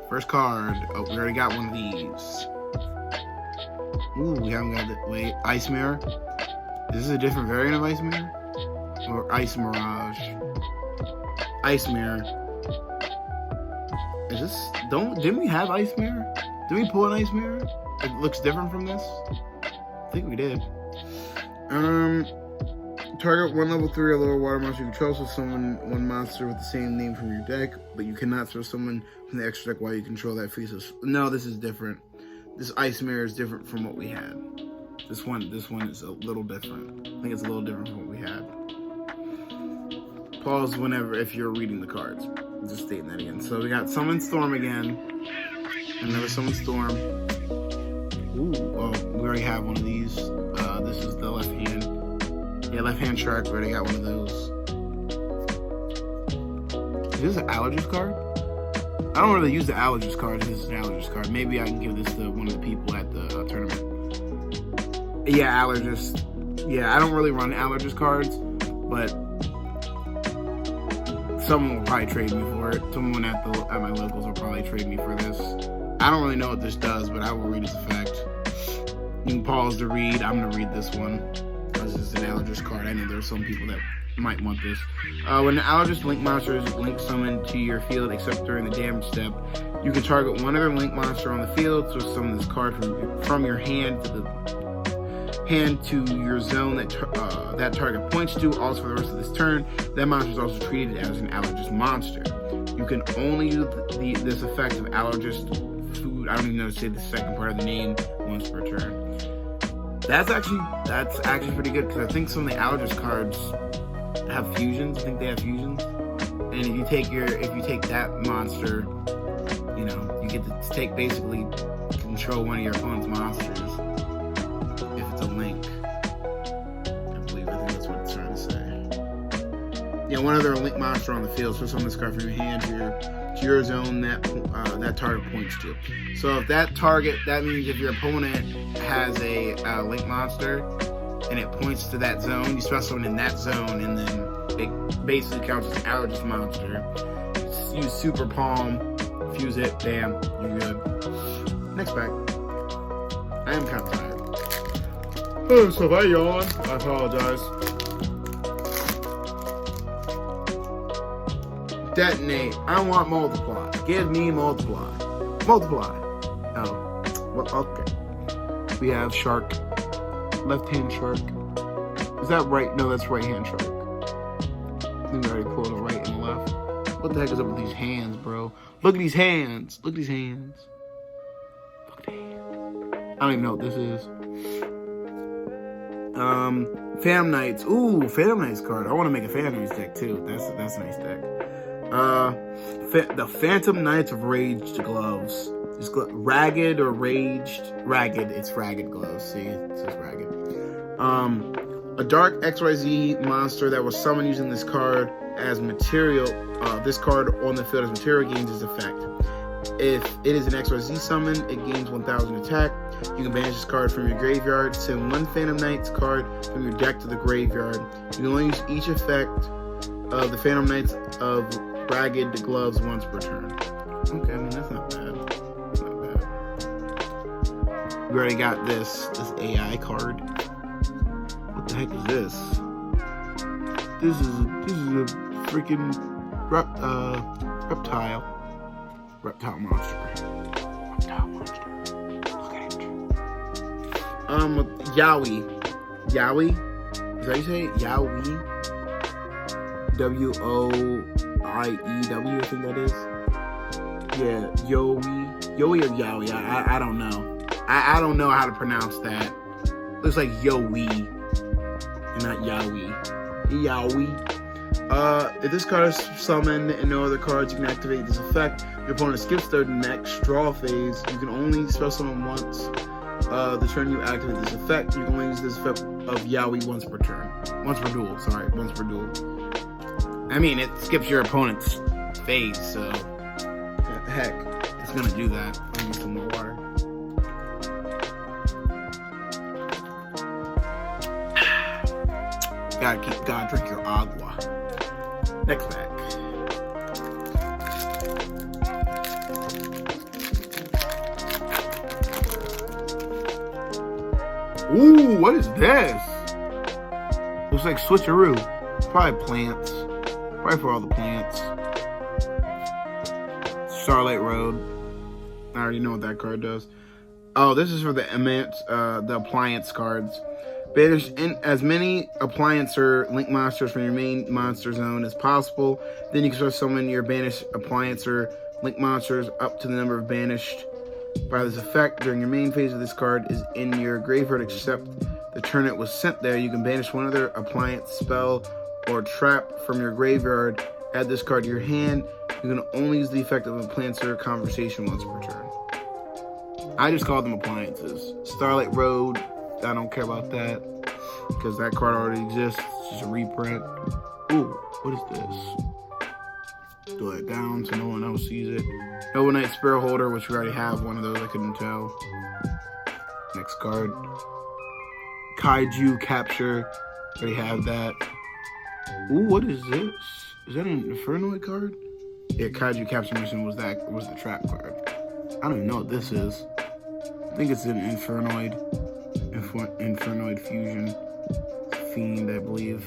First card. Oh, we already got one of these. Ooh, we haven't got the Ice Mirror. Is this a different variant of Ice Mirror? Or Ice Mirage? Ice Mirror. Didn't we have Ice Mirror? Did we pull an Ice Mirror? It looks different from this? I think we did. Target one level 3 or lower water monster you control, so summon one monster with the same name from your deck, but you cannot throw someone from the extra deck while you control that feast. No, this is different. This Ice Mirror is different from what we had. This one is a little different. I think it's a little different from what we had. Pause if you're reading the cards. Just stating that again. So we got Summon Storm again. Another Summon Storm. Ooh, oh, we already have one of these. This is the left hand. Yeah, left hand shark. We already got one of those. Is this an Allergist card? I don't really use the Allergist card. This is an Allergist card. Maybe I can give this to one of the people at the tournament. Yeah, Allergist. Yeah, I don't really run Allergist cards, but someone will probably trade me for it. Someone at my locals will probably trade me for this. I don't really know what this does, but I will read its effect. You can pause to read. I'm going to read this one. This is an Allergist card. I know there's some people that might want this. When an Allergist Link monster is Link summoned to your field, except during the damage step, you can target one other Link monster on the field, so summon this card from your hand to your zone that target points to. Also, for the rest of this turn, that monster is also treated as an Allergist monster. You can only use this effect of Allergist food. I don't even know to say the second part of the name once per turn. That's actually pretty good, because I think some of the Allergist cards have fusions. I think they have fusions, and if you take that monster, you get to basically control one of your opponent's monsters. If it's a Link, I think that's what it's trying to say. Yeah, one other Link monster on the field. So summon this card from your hand to your zone that target points to. So if that means if your opponent has a Link monster and it points to that zone, you special summon in that zone, and then it basically counts as an Allergist monster. Use Super Palm, fuse it, bam, you're good. Next pack. I am kind of tired. Oh, so if I yawn, I apologize. Detonate. I want Multiply. Give me Multiply. Multiply. Oh. Well, okay. We have shark. Left-hand shark. Is that right? No, that's right-hand shark. I think we already pulled the right and the left. What the heck is up with these hands, bro? Look at these hands. Look at these hands. Look at the hands. I don't even know what this is. Phantom Knights. Ooh, Phantom Knights card. I want to make a Phantom Knights deck too. That's a nice deck. The Phantom Knights of Raged Gloves. It's ragged or raged. Ragged. It's ragged gloves. See, it says ragged. A dark XYZ monster that was summoned using this card as material. This card on the field as material gains its effect. If it is an XYZ summon, it gains 1000 attack. You can banish this card from your graveyard. Send one Phantom Knights card from your deck to the graveyard. You can only use each effect of the Phantom Knights of Ragged Gloves once per turn. Okay, I mean, that's not bad. That's not bad. We already got this AI card. What the heck is this? This is a freaking reptile monster. Reptile monster. Look at it. Yowie. Yowie? Is that how you say it? Yowie? W-O-I-E-W, I think that is. Yeah, Yowie. Yowie or Yowie? I don't know. I don't know how to pronounce that. Looks like Yowie. And not Yowie. Yowie. If this card is summoned and no other cards, you can activate this effect. Your opponent skips their next draw phase. You can only spell summon once. The turn you activate this effect, you can only use this effect of Yowie once per turn. Once per duel, sorry. Once per duel. I mean, it skips your opponent's phase, so... Heck, it's gonna do that. I need some more water. Gotta drink your agua. Next pack. Ooh, what is this? Looks like switcheroo. Probably plants. Probably for all the plants. Starlight Road. I already know what that card does. Oh, this is for the appliance cards. Banish in as many appliance or link monsters from your main monster zone as possible. Then you can start summoning your banished appliance or link monsters up to the number of banished by this effect during your main phase of this card is in your graveyard, except the turn it was sent there. You can banish one other appliance, spell, or trap from your graveyard. Add this card to your hand. You can only use the effect of appliance or conversation once per turn. I just call them appliances. Starlight Road. I don't care about that because that card already exists. It's just a reprint. Ooh, what is this? Do it down so no one else sees it. Nova Knight Sparrow Holder, which we already have one of those. I couldn't tell. Next card. Kaiju Capture. Already have that. Ooh, what is this? Is that an Infernoid card? Yeah, Kaiju Capture Mission was the trap card. I don't even know what this is. I think it's an Infernoid. Infernoid Fusion. Fiend, I believe.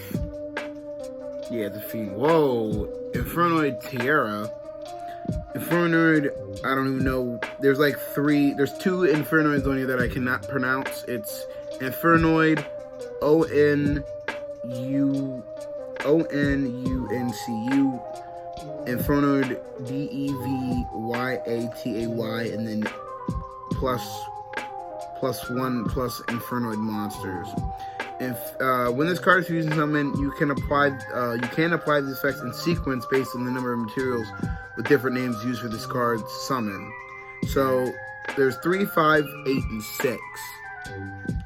Yeah, it's a Fiend. Whoa! Infernoid Tiara. Infernoid, I don't even know. There's like there's two Infernoids on here that I cannot pronounce. It's Infernoid O-N-U-N-C-U. Infernoid D-E-V-Y-A-T-A-Y, and then plus one plus Infernoid monsters. When this card is using summon, you can apply these effects in sequence based on the number of materials with different names used for this card's summon. So there's 3, 5, 8, and 6.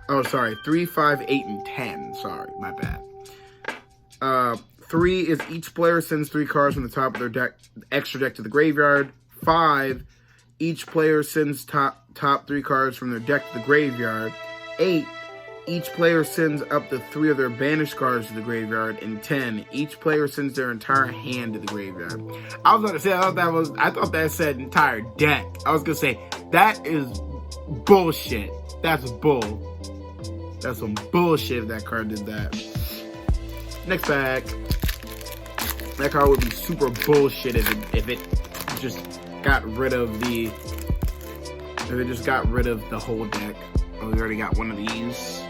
Oh, sorry, 3, 5, 8, and 10. Sorry, my bad. 3 is each player sends 3 cards from the top of their deck, extra deck to the graveyard. 5, each player sends top 3 cards from their deck to the graveyard. 8, each player sends up to 3 of their banished cards to the graveyard. And 10, each player sends their entire hand to the graveyard. I was gonna say, I thought that said entire deck. I was gonna say, that is bullshit. That's bull. That's some bullshit if that card did that. Next pack. That card would be super bullshit if it just got rid of the They just got rid of the whole deck. Oh, we already got one of these.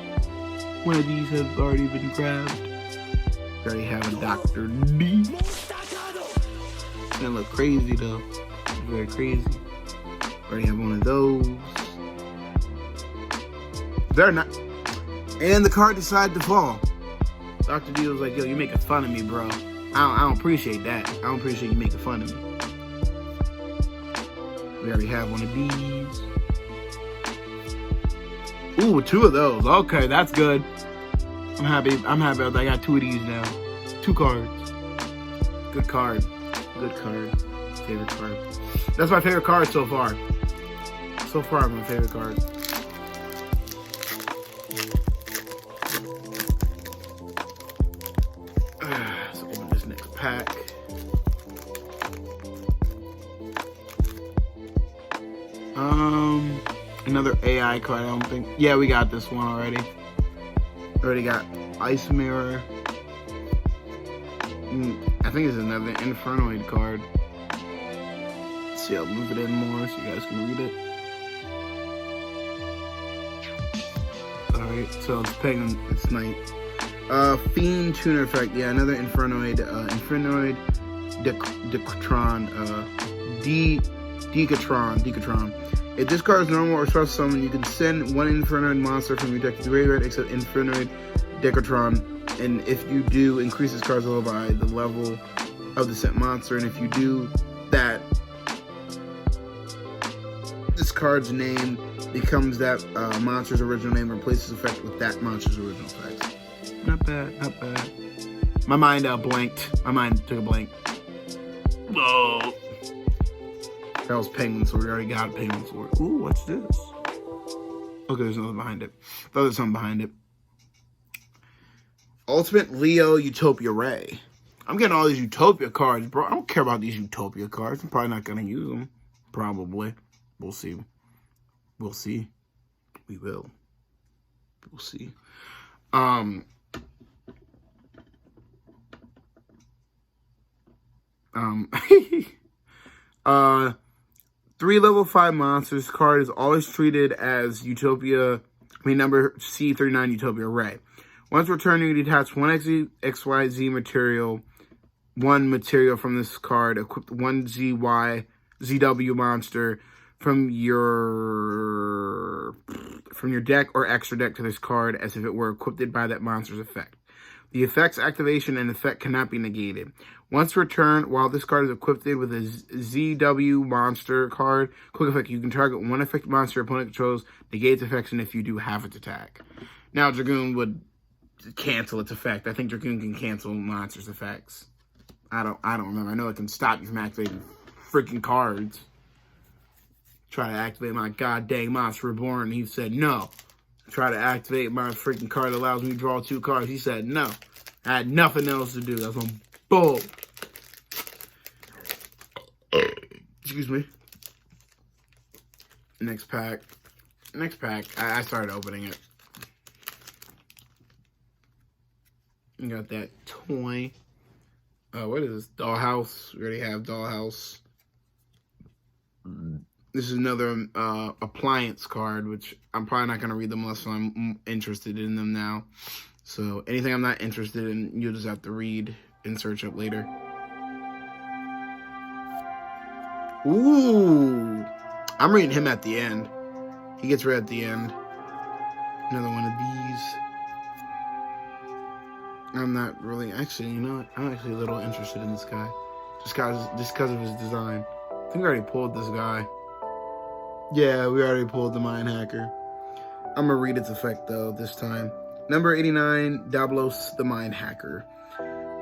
One of these has already been grabbed. We already have a Dr. D. That look crazy though. Very crazy. Already have one of those. They're not. And the card decided to fall. Dr. D was like, yo, you making fun of me, bro. I don't appreciate that. I don't appreciate you making fun of me. We already have one of these. Ooh, 2 of those. Okay, that's good. I'm happy that I got 2 of these now. 2 cards. Good card. Good card. Favorite card. That's my favorite card so far. So far, my favorite card. Let's open this next pack. Another AI card, I don't think. Yeah, we got this one already. Already got Ice Mirror. I think it's another Infernoid card. Let's see, I'll move it in more so you guys can read it. Alright, so it's Penguin, it's night. Fiend Tuner Effect, yeah, another Infernoid, Decatron, Decatron. If this card is normal or special summon, you can send 1 Infernoid monster from your deck to the graveyard except Infernoid Decatron. And if you do, increase this card's level by the level of the sent monster. And if you do that, this card's name becomes that monster's original name and replaces effect with that monster's original effects. Not bad, not bad. My mind blanked. My mind took a blank. Whoa. That was Penguin Sword. We already got Penguin Sword. Ooh, what's this? Okay, there's nothing behind it. I thought there's something behind it. Ultimate Leo Utopia Ray. I'm getting all these Utopia cards, bro. I don't care about these Utopia cards. I'm probably not going to use them. Probably. We'll see. We'll see. We will. We'll see. 3 level 5 monsters card is always treated as number C39 Utopia Ray. Once returned, you detach 1 XYZ material, 1 material from this card, equip 1 ZW monster from your deck or extra deck to this card as if it were equipped by that monster's effect. The effect's activation and effect cannot be negated. Once returned, while this card is equipped with a ZW monster card, quick effect, you can target 1 effective monster your opponent controls, negates effects, and if you do, half its attack. Now, Dragoon would cancel its effect. I think Dragoon can cancel monsters' effects. I don't remember. I know it can stop you from activating freaking cards. Try to activate my goddamn Monster Reborn, and he said no. Try to activate my freaking card that allows me to draw 2 cards. He said no. I had nothing else to do. That's some bull. Excuse me. Next pack. I started opening it. You got that toy. What is this? Dollhouse. We already have Dollhouse. This is another appliance card, which I'm probably not going to read them unless I'm interested in them now. So anything I'm not interested in, you'll just have to read and search up later. Ooh. I'm reading him at the end. He gets read at the end. Another one of these. I'm not really... Actually, you know what? I'm actually a little interested in this guy. Just because of his design. I think I already pulled this guy. Yeah, we already pulled the Mind Hacker. I'm going to read its effect, though, this time. Number 89, Dablos, the Mind Hacker.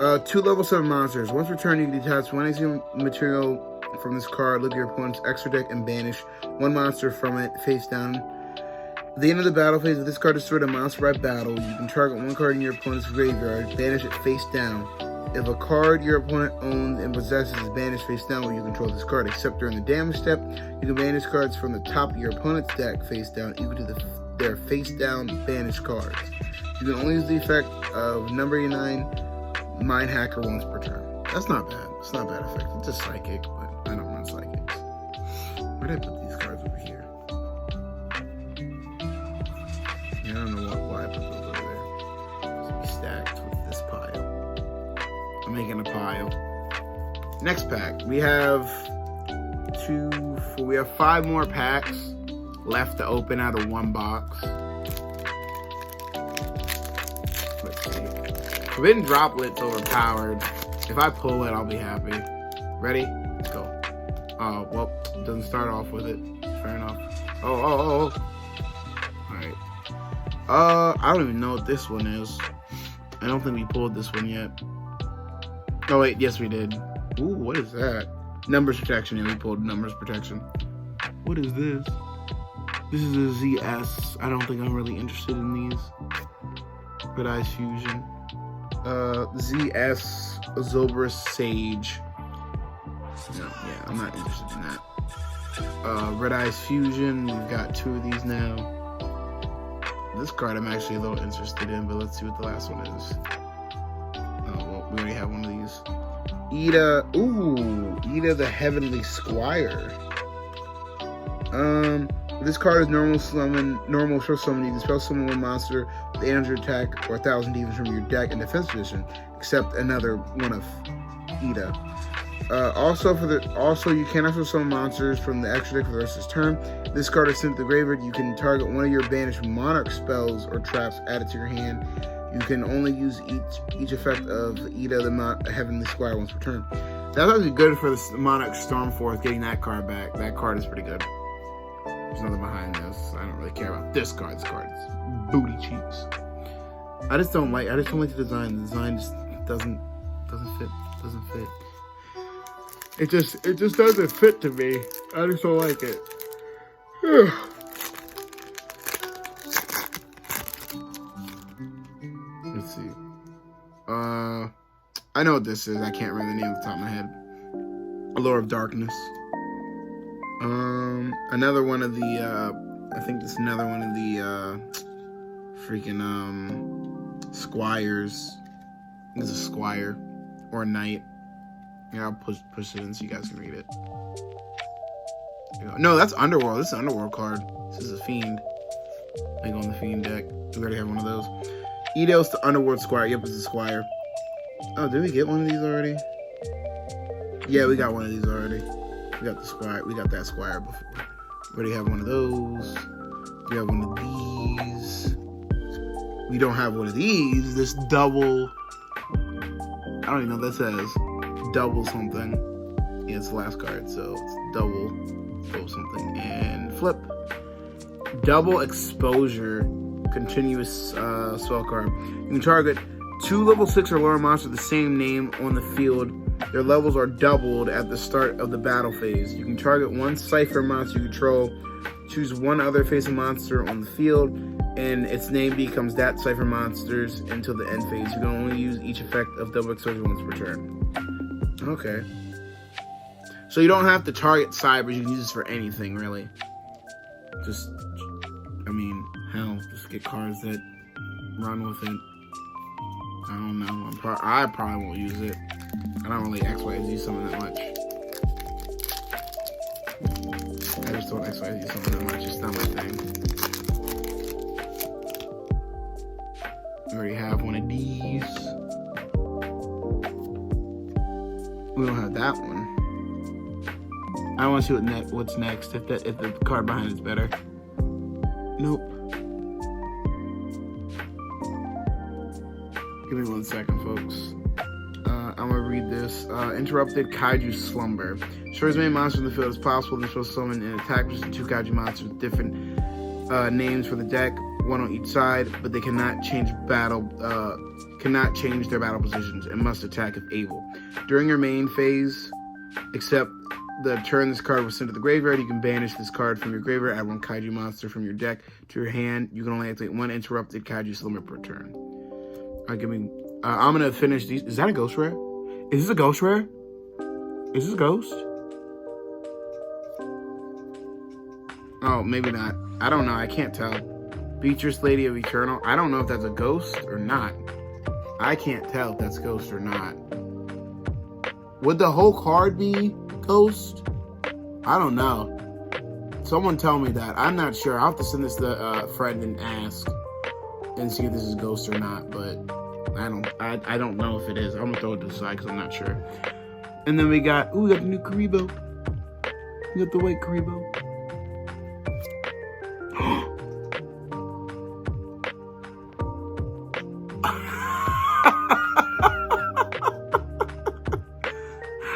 2 level 7 monsters. Once returned, you can detach 1 extra material from this card, look at your opponent's extra deck, and banish 1 monster from it face down. At the end of the battle phase, if this card destroyed a monster by battle, you can target 1 card in your opponent's graveyard, banish it face down. If a card your opponent owns and possesses is banished face down, you control this card, except during the damage step, you can banish cards from the top of your opponent's deck face down equal to their face down banished cards. You can only use the effect of number 89 Mind Hacker once per turn. That's not bad. It's not a bad effect. It's just psychic, but I don't run psychics. Where did I put these cards over here? I'm making a pile. Next pack. We have 5 more packs left to open out of 1 box. Let's see. Forbidden Droplet's overpowered. If I pull it, I'll be happy. Ready? Let's go. Oh, well, it doesn't start off with it. Fair enough. Oh. Alright. I don't even know what this one is. I don't think we pulled this one yet. Oh, wait. Yes, we did. Ooh, what is that? Numbers protection. Yeah, we pulled numbers protection. What is this? This is a ZS. I don't think I'm really interested in these. Red Eyes Fusion. ZS Zobrist Sage. No, yeah, I'm not interested in that. Red Eyes Fusion. We've got 2 of these now. This card I'm actually a little interested in, but let's see what the last one is. Oh, well, we already have one of these. Ida. Ooh, Ida the Heavenly Squire. This card is normal short summon. You can spell summon one monster with 800 attack or 1,000 defense from your deck in defense position, except another one of Ida. Also, you can also summon monsters from the extra deck for the rest of this turn. This card is sent to the graveyard. You can target one of your banished monarch spells or traps added to your hand. You can only use each effect of Ida the Heavenly Squire once per turn. That's actually good for the Monarch Stormforth, getting that card back. That card is pretty good. There's nothing behind this. I don't really care about this card. This card is booty cheeks. I just don't like the design. The design just doesn't fit. It just doesn't fit to me. I just don't like it. Let's see. I know what this is. I can't remember the name off the top of my head. Allure of Darkness. Another one of the, I think this is another one of the, freaking, squires. This is a squire. Or a knight. Yeah, I'll push it in so you guys can read it. No, that's Underworld. This is an Underworld card. This is a Fiend. I go on the Fiend deck. We already have one of those. Eidos to Underworld Squire. Yep, it's a Squire. Oh, did we get one of these already? Yeah, we got one of these already. We got the Squire. We got that Squire before. We already have one of those. We have one of these. We don't have one of these. This double. I don't even know what that says. Double something. Yeah, it's the last card, so it's double something. And flip. Double Exposure. Continuous spell card. You can target 2 level 6 or lower monsters with the same name on the field. Their levels are doubled at the start of the battle phase. You can target 1 Cypher monster you control. Choose 1 other face of monster on the field, and its name becomes that Cypher monsters until the end phase. You can only use each effect of double exposure once per turn. Okay. So you don't have to target cybers. You can use this for anything, really. Just, I mean, hell, just get cards that run with it. I don't know. I probably won't use it. I don't really XYZ summon that much. I just don't XYZ summon that much. It's not my thing. We already have one of these. We don't have that one. I want to see what's next. If the card behind it's better. Nope. Give me 1 second, folks. I'm gonna read this. Interrupted Kaiju Slumber. Show as many monsters in the field as possible. Then show summon and attack just 2 Kaiju monsters with different names for the deck, 1 on each side, but they cannot change their battle positions and must attack if able. During your main phase, except the turn this card was sent to the graveyard, you can banish this card from your graveyard, add 1 Kaiju monster from your deck to your hand. You can only activate 1 interrupted Kaiju Slumber per turn. Alright, give me. I'm gonna finish these. Is that a ghost rare? Is this a ghost rare? Is this a ghost? Oh, maybe not. I don't know. I can't tell. Beatrice, Lady of Eternal. I don't know if that's a ghost or not. I can't tell if that's ghost or not. Would the whole card be ghost? I don't know. Someone tell me that. I'm not sure. I'll have to send this to a friend and ask and see if this is ghost or not. But I don't know if it is. I'm gonna throw it to the side because I'm not sure. And then we got the new Kuribo. We got the white Kuribo.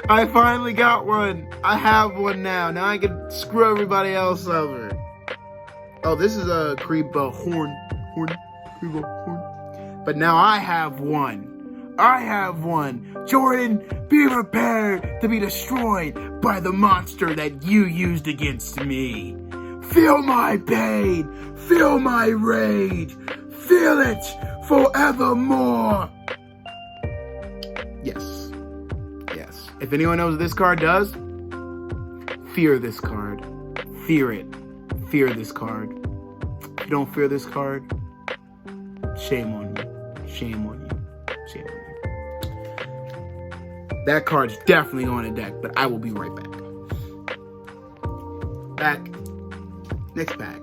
I finally got one. I have one now. Now I can screw everybody else over. Oh, this is a Kuribo horn. Kuribo horn. But now I have one. Jordan, be prepared to be destroyed by the monster that you used against me. Feel my pain. Feel my rage. Feel it forevermore. Yes. If anyone knows what this card does, fear this card. Fear it. Fear this card. If you don't fear this card, shame on you. Shame on you. Shame on you. That card's definitely on a deck, but I will be right back. Next pack.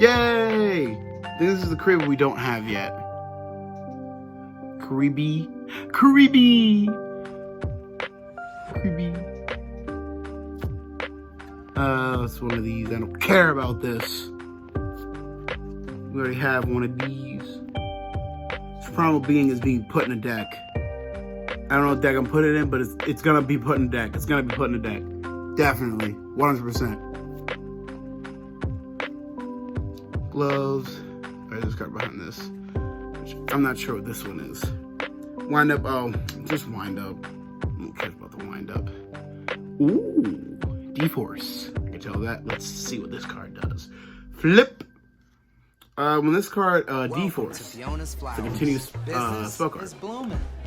Yay! I think this is the Kuribo we don't have yet. Kuribi. It's one of these. I don't care about this. We already have one of these. Its primal being is being put in a deck. I don't know what deck I'm putting it in, but it's gonna be put in a deck. It's gonna be put in a deck. Definitely. 100%. Gloves. Alright, this card behind this. I'm not sure what this one is. Wind up. Oh, just wind up. I don't care about the wind up. Ooh, D-Force. I can tell that. Let's see what this card does. Flip. When this card D-Force, it's a continuous spell card.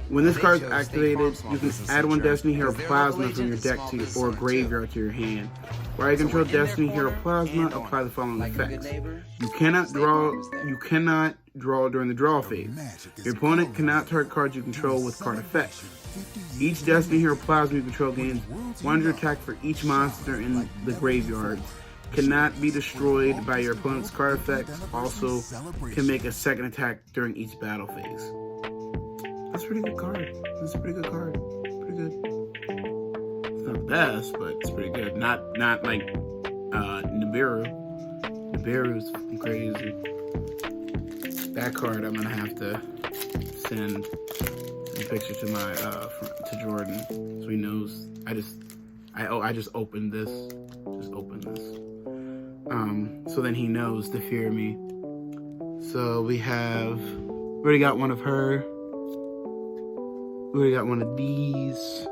When this card is activated, you can add one Destiny Hero Plasma from your deck to or graveyard to your hand. While you control Destiny Hero Plasma, apply the following effects. You cannot draw during the draw phase. Your opponent cannot target cards you control with card effects. Each Destiny Hero Plasma you control gains 100 attack for each monster in the graveyard. Cannot be destroyed by your opponent's card effects. Also, can make a second attack during each battle phase. That's a pretty good card. That's a pretty good card. Pretty good. It's not the best, but it's pretty good. Not like Nibiru. Nibiru's crazy. That card I'm gonna have to send a picture to my to Jordan so he knows. I just opened this. So then he knows to fear me. So we already got one of her. We already got one of these.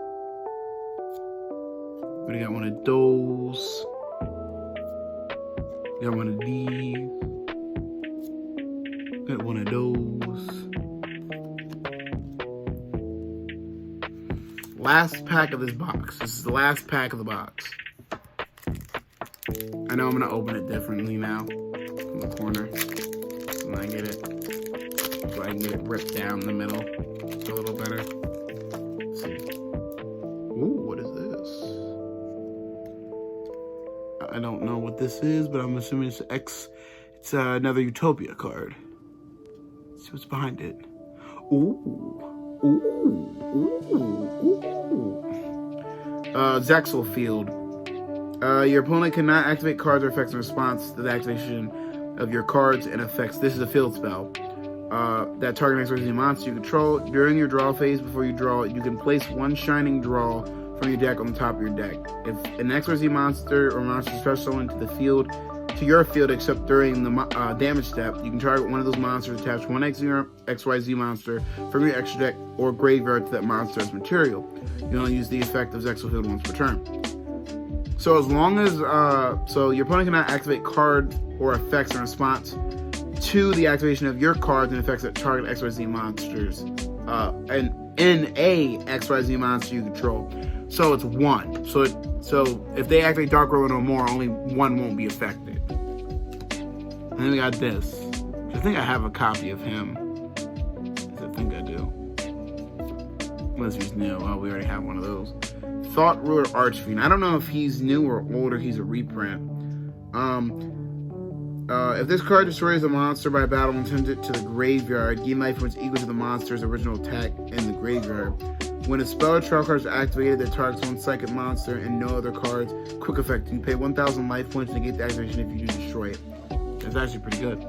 We already got one of those. We got one of these. Got one of those. Last pack of this box. This is the last pack of the box. I know I'm gonna open it differently now. From the corner. And I get it. So I can get it ripped down the middle. It's a little better. Let's see. Ooh, what is this? I don't know what this is, but I'm assuming it's another Utopia card. Let's see what's behind it. Zaxel Field. Your opponent cannot activate cards or effects in response to the activation of your cards and effects. This is a field spell. That target XYZ monster you control. During your draw phase, before you draw, you can place one shining draw from your deck on the top of your deck. If an XYZ monster or monster special into the field, to your field, except during the damage step, you can target one of those monsters, attach one XYZ monster from your extra deck or graveyard to that monster as material. You only use the effect of Zaxel Field once per turn. So as long as, so your opponent cannot activate cards or effects in response to the activation of your cards and effects that target XYZ monsters, and in a XYZ monster you control. So it's one. So if they activate Dark Rowan or more, only one won't be affected. And then we got this. I think I have a copy of him. I think I do. Unless he's new. Oh, we already have one of those. Thought Ruler Archfiend. I don't know if he's new or old or he's a reprint. If this card destroys a monster by battle and sends it to the graveyard, gain life points equal to the monster's original attack in the graveyard. When a spell or trial card is activated that targets one psychic monster and no other cards, quick effect, you pay 1,000 life points to negate the activation if you do destroy it. That's actually pretty good.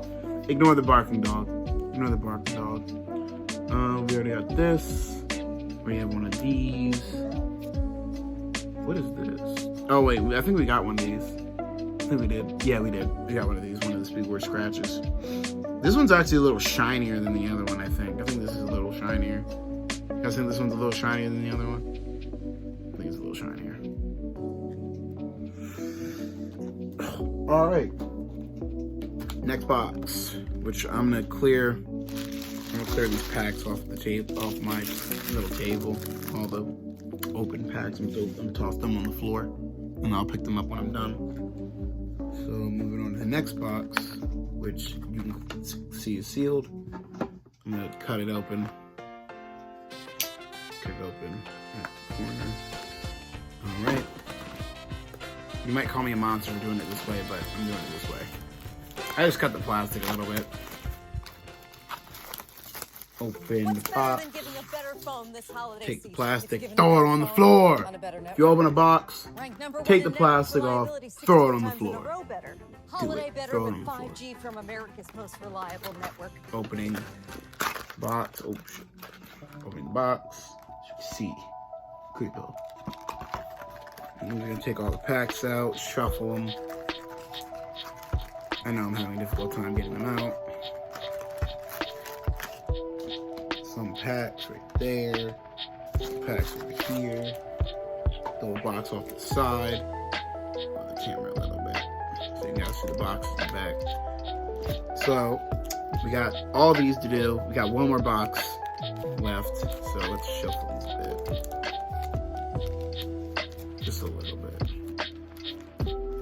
Ignore the barking dog. Ignore the barking dog. We already got this. We have one of these. What is this? Oh wait, I think we got one of these. I think we did. Yeah, we did. We got one of these. One of the Speedboard scratches. This one's actually a little shinier than the other one, I think. I think this is a little shinier. You guys think this one's a little shinier than the other one? I think it's a little shinier. Alright. Next box. Which I'm gonna clear these packs off the table, off my little table. All the open packs. I'm gonna toss them on the floor. And I'll pick them up when I'm done. So moving on to the next box, which you can see is sealed. I'm gonna cut it open. Cut it open at the corner. Alright. You might call me a monster for doing it this way, but I'm doing it this way. I just cut the plastic a little bit. Open the box. Take the plastic, throw it on the floor. If you open a box, take the plastic off, throw it on the floor. Holiday Do it. better Throw it with on the floor. 5G from America's most reliable network. Opening box. Oh shit. Opening box. As you can see, Kuribo. And we're gonna take all the packs out, shuffle them. I know I'm having a difficult time getting them out. Some packs right there. Some packs over here. Throw a box off to the side. Move the camera a little bit so you guys see the box in the back. So we got all these to do. We got one more box left. So let's shuffle these a bit. Just a little bit.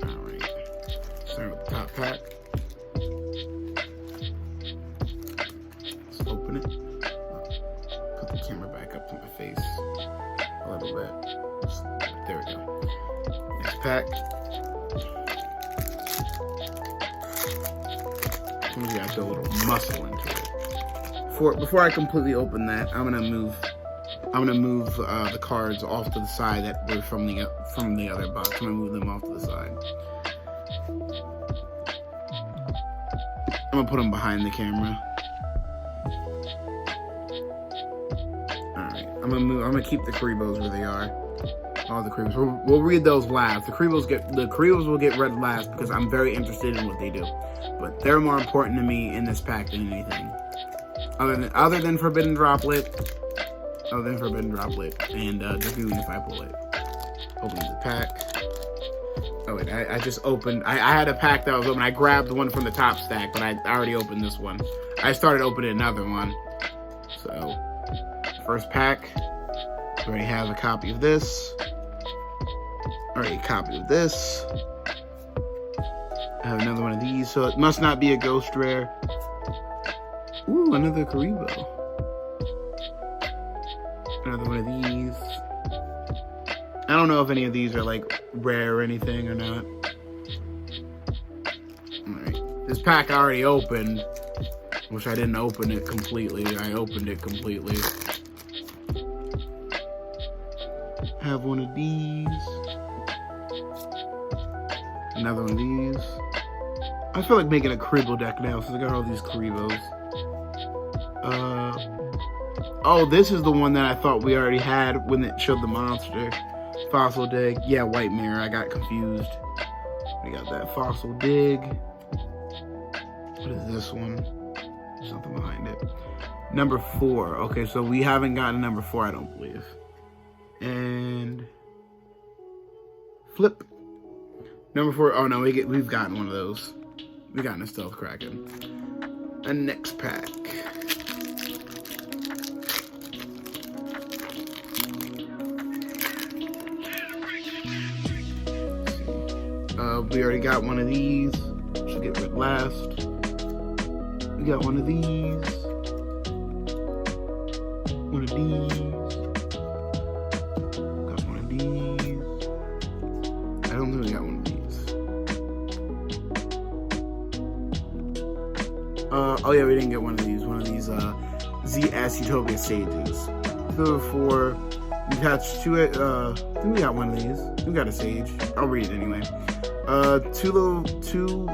Alright. Start with the top pack. Let's open it. Put the camera back up to my face a little bit. There we go. Next pack. We got to go a little muscle into it. Before I completely open that, I'm gonna move the cards off to the side that were from the other box. I'm gonna move them off to the side. I'm gonna put them behind the camera. Alright, I'm gonna keep the Kuribos where they are. All the Kuribos. We'll read those last. The Kuribos will get read last because I'm very interested in what they do. But they're more important to me in this pack than anything. Other than Forbidden Droplet. And just even if I pull it. Open the pack. Oh wait, I just opened. I had a pack that was open. I grabbed the one from the top stack, but I already opened this one. I started opening another one. So, first pack. We already have a copy of this. Already a copy of this. I have another one of these, so it must not be a ghost rare. Ooh, another Kuribo. Another one of these. I don't know if any of these are like rare or anything or not. Alright. This pack I already opened. Which I didn't open it completely. I opened it completely. I have one of these. Another one of these. I feel like making a Kuribo deck now since I got all these Kuribos. Oh, this is the one that I thought we already had when it showed the monster. Fossil Dig. Yeah, White Mirror. I got confused. We got that Fossil Dig. What is this one? There's something behind it. Number 4. Okay, so we haven't gotten number 4, I don't believe. And flip. Number 4. Oh no, we've gotten one of those. We've gotten a Stealth Kraken. And next pack. We already got one of these. Should get rid last. We got one of these. One of these. Got one of these. Oh yeah, we didn't get one of these. One of these ZS Utopia Sages. 2 of 4. You attach to it. I think we got one of these. We got a sage. I'll read it anyway. Two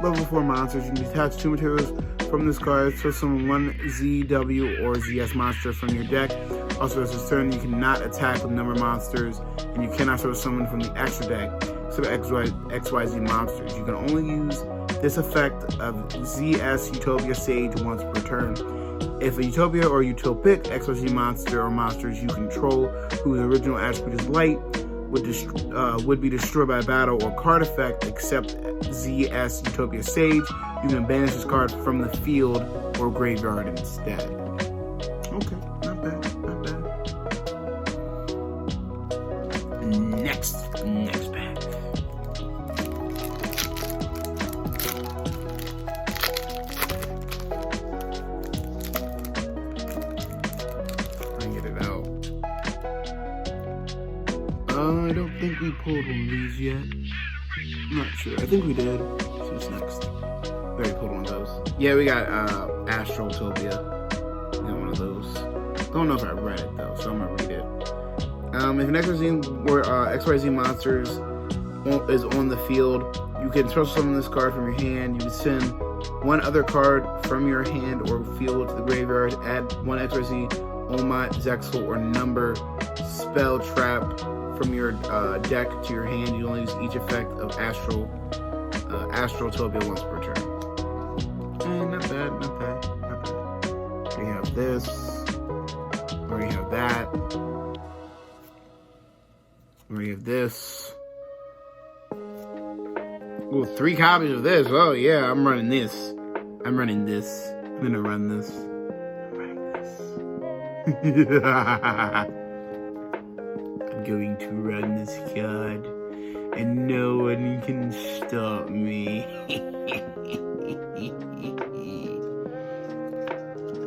level 4 monsters. You can attach 2 materials from this card. So summon 1 ZW or ZS monster from your deck. Also, as this turn, you cannot attack with number monsters, and you cannot sort of summon from the extra deck. So XYZ monsters. You can only use this effect of ZS Utopia Sage once per turn. If a Utopia or Utopic XYZ monster or monsters you control, whose original attribute is light, would be destroyed by battle or card effect, except ZS Utopia Sage, you can banish this card from the field or graveyard instead. Okay, not bad, not bad. Next pack. I don't think we pulled one of these yet. I'm not sure. I think we did. So what's next? We already pulled one of those. Yeah, we got Astrotopia. We got one of those. Don't know if I read it though, so I'm gonna read it. If an XYZ monsters is on the field, you can special summon this card from your hand. You can send 1 other card from your hand or field to the graveyard. Add 1 XYZ Omat, Zaxel, or number spell trap from your deck to your hand. You only use each effect of Astrotopia once per turn. Not bad, not bad, not bad. We have this. We have that. We have this. Ooh, 3 copies of this. Oh yeah, I'm running this. I'm running this. I'm gonna run this. I'm running this. I'm going to run this card, and no one can stop me.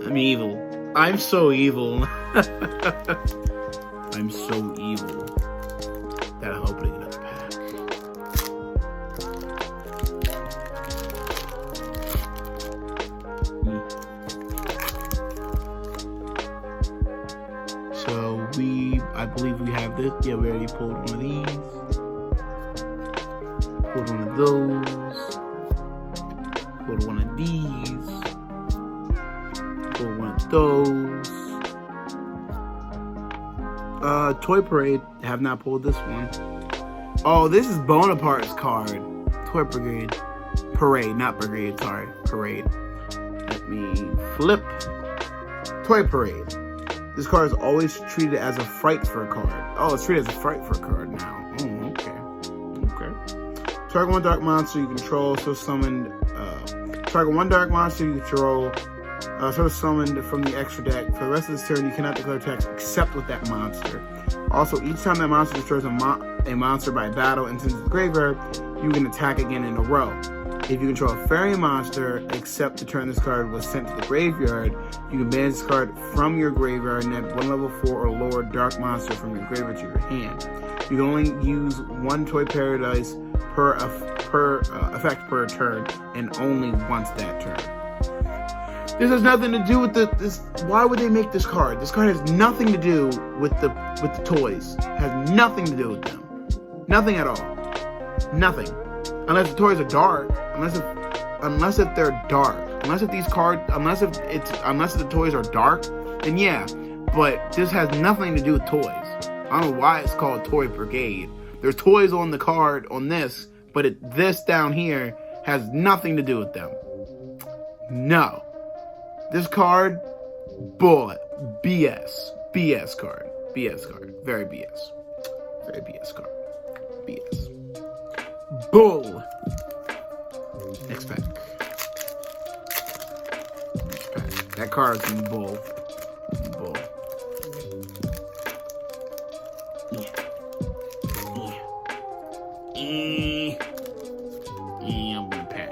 I'm evil. I'm so evil. I'm so evil that I'm opening another pack. So I believe we have this. Yeah, we already pulled one of these. Pulled one of those. Pulled one of these. Pulled one of those. Toy Parade. Have not pulled this one. Oh, this is Bonaparte's card. Toy Brigade. Parade, not Brigade, sorry. Parade. Let me flip. Toy Parade. This card is always treated as a Fright Fur card. Oh, it's treated as a Fright Fur card now. Oh, okay. Okay. Target 1 dark monster you control, so summoned. Target 1 dark monster you control, so summoned from the extra deck. For the rest of this turn, you cannot declare attacks except with that monster. Also, each time that monster destroys a monster by battle and sends it to the graveyard, you can attack again in a row. If you control a fairy monster, except the turn this card was sent to the graveyard, you can banish this card from your graveyard and add 1 level 4 or lower dark monster from your graveyard to your hand. You can only use 1 Toy Paradise per effect per turn, and only once that turn. This has nothing to do with this. Why would they make this card? This card has nothing to do with the toys. It has nothing to do with them. Nothing at all. Nothing. Unless the toys are dark. Unless if they're dark. Unless if the toys are dark, then yeah. But this has nothing to do with toys. I don't know why it's called Toy Brigade. There's toys on the card on this, but this down here has nothing to do with them. No. This card, bull, BS. BS card. BS card. Very BS. Very BS card. BS. Bull. Next pack. Next pack. That card's in bull. Bull. Yeah, I'm gonna pack.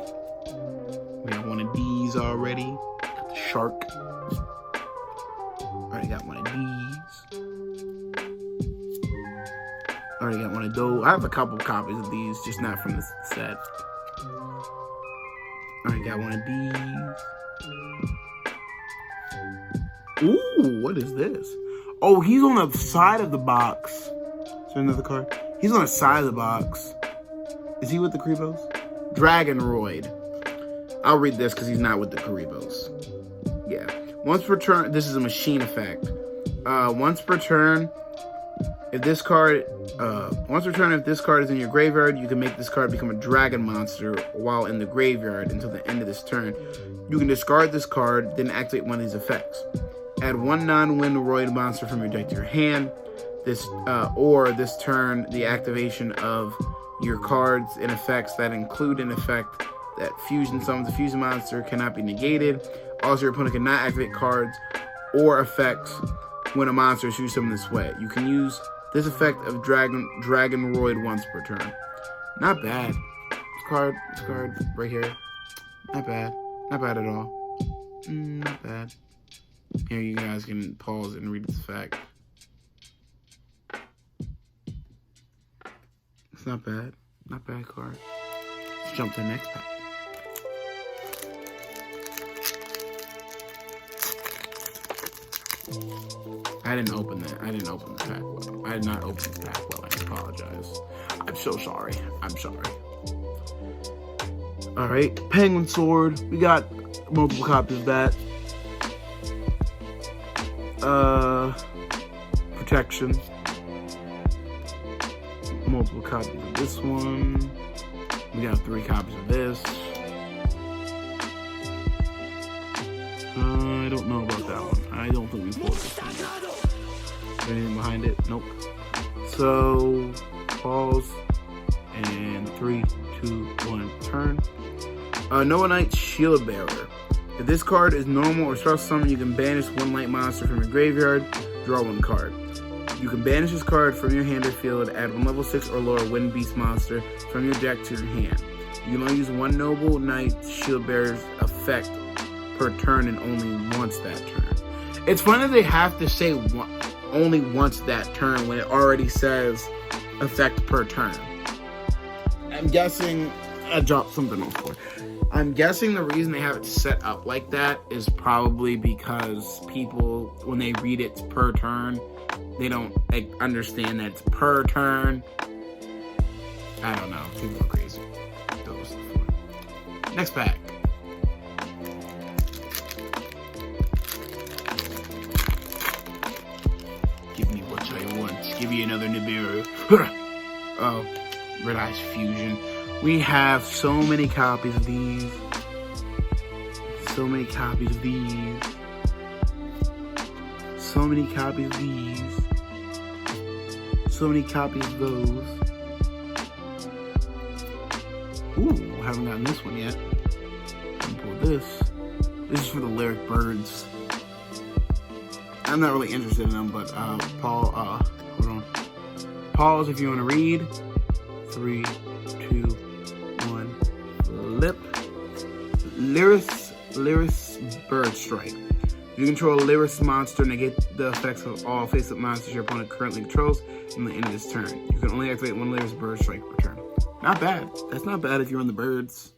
We got one of these already. Got the shark. Already got one of these. Already got one of those. I have a couple copies of these, just not from the set. Already got one of these. Ooh, what is this? Oh, he's on the side of the box. Is there another card? He's on the side of the box. Is he with the Kuribos? Dragonroid. I'll read this because he's not with the Kuribos. Yeah. Once per turn, this is a machine effect. Once per turn, if this card is in your graveyard, you can make this card become a dragon monster while in the graveyard until the end of this turn. You can discard this card, then activate one of these effects. Add one non-Windroid monster from your deck to your hand. This turn, the activation of your cards and effects that include an effect that fusion summons a fusion monster cannot be negated. Also, your opponent cannot activate cards or effects when a monster is used summoned this way. You can use this effect of Dragonroid once per turn. Not bad. This card right here. Not bad. Not bad at all. Not bad. Here, you guys can pause and read this fact. It's not bad. Not bad card. Let's jump to the next pack. I didn't open that. I didn't open the pack well. I did not open the pack well. I apologize. I'm so sorry. I'm sorry. Alright. Penguin Sword. We got multiple copies of that. Protection. Multiple copies of this one. We got 3 copies of this. I don't know about that one. I don't think we pulled this one. Is there anything behind it? Nope. So, pause. And 3, 2, 1, turn. Noah Knight's Shield Bearer. If this card is normal or special summon, you can banish one light monster from your graveyard, draw 1 card. You can banish this card from your hand or field, add 1 level 6 or lower Wind Beast monster from your deck to your hand. You can only use 1 Noble Knight Shield Bearer's effect per turn and only once that turn. It's funny they have to say only once that turn when it already says effect per turn. I'm guessing I dropped something else for. I'm guessing the reason they have it set up like that is probably because people, when they read it's per turn, they don't understand that it's per turn. I don't know. People are crazy. Those are the fun. Next pack. Give me what I want. Give me another Nibiru. Oh, Red Eyes Fusion. We have so many copies of these. So many copies of these. So many copies of these. So many copies of those. Ooh, haven't gotten this one yet. I'm gonna pull this. This is for the Lyric Birds. I'm not really interested in them, but Paul, hold on. Pause if you want to read. 3, 2, 1. Lip. Lyris Bird Strike. You control a Lyris monster, negate the effects of all face-up monsters your opponent currently controls in the end of this turn. You can only activate 1 Lyris Bird Strike per turn. Not bad. That's not bad if you're on the birds.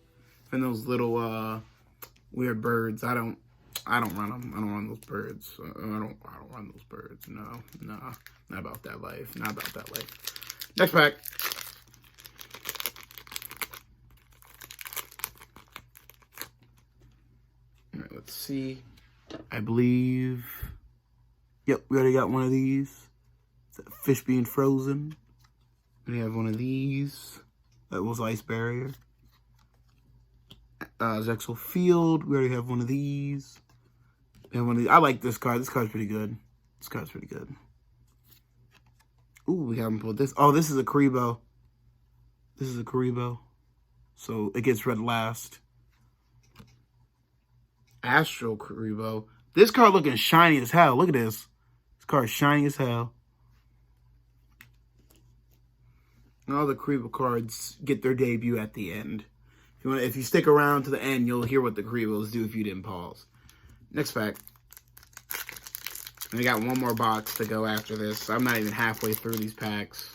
And those little weird birds. I don't run them. I don't run those birds. I don't run those birds. No. Not about that life. Not about that life. Next pack. All right, let's see. I believe. Yep, we already got one of these. Fish being frozen. We have one of these. That was Ice Barrier. Zaxel Field. We already have one of these. We have one of these. I like this card. This card's pretty good. This card's pretty good. Ooh, we haven't pulled this. Oh, this is a Kuribo. This is a Kuribo. So it gets read last. Astral Kuribo. This card looking shiny as hell. Look at this. This card's shiny as hell. And all the Kuribo cards get their debut at the end. If you stick around to the end, you'll hear what the Kuribos do if you didn't pause. Next pack. And we got one more box to go after this. I'm not even halfway through these packs.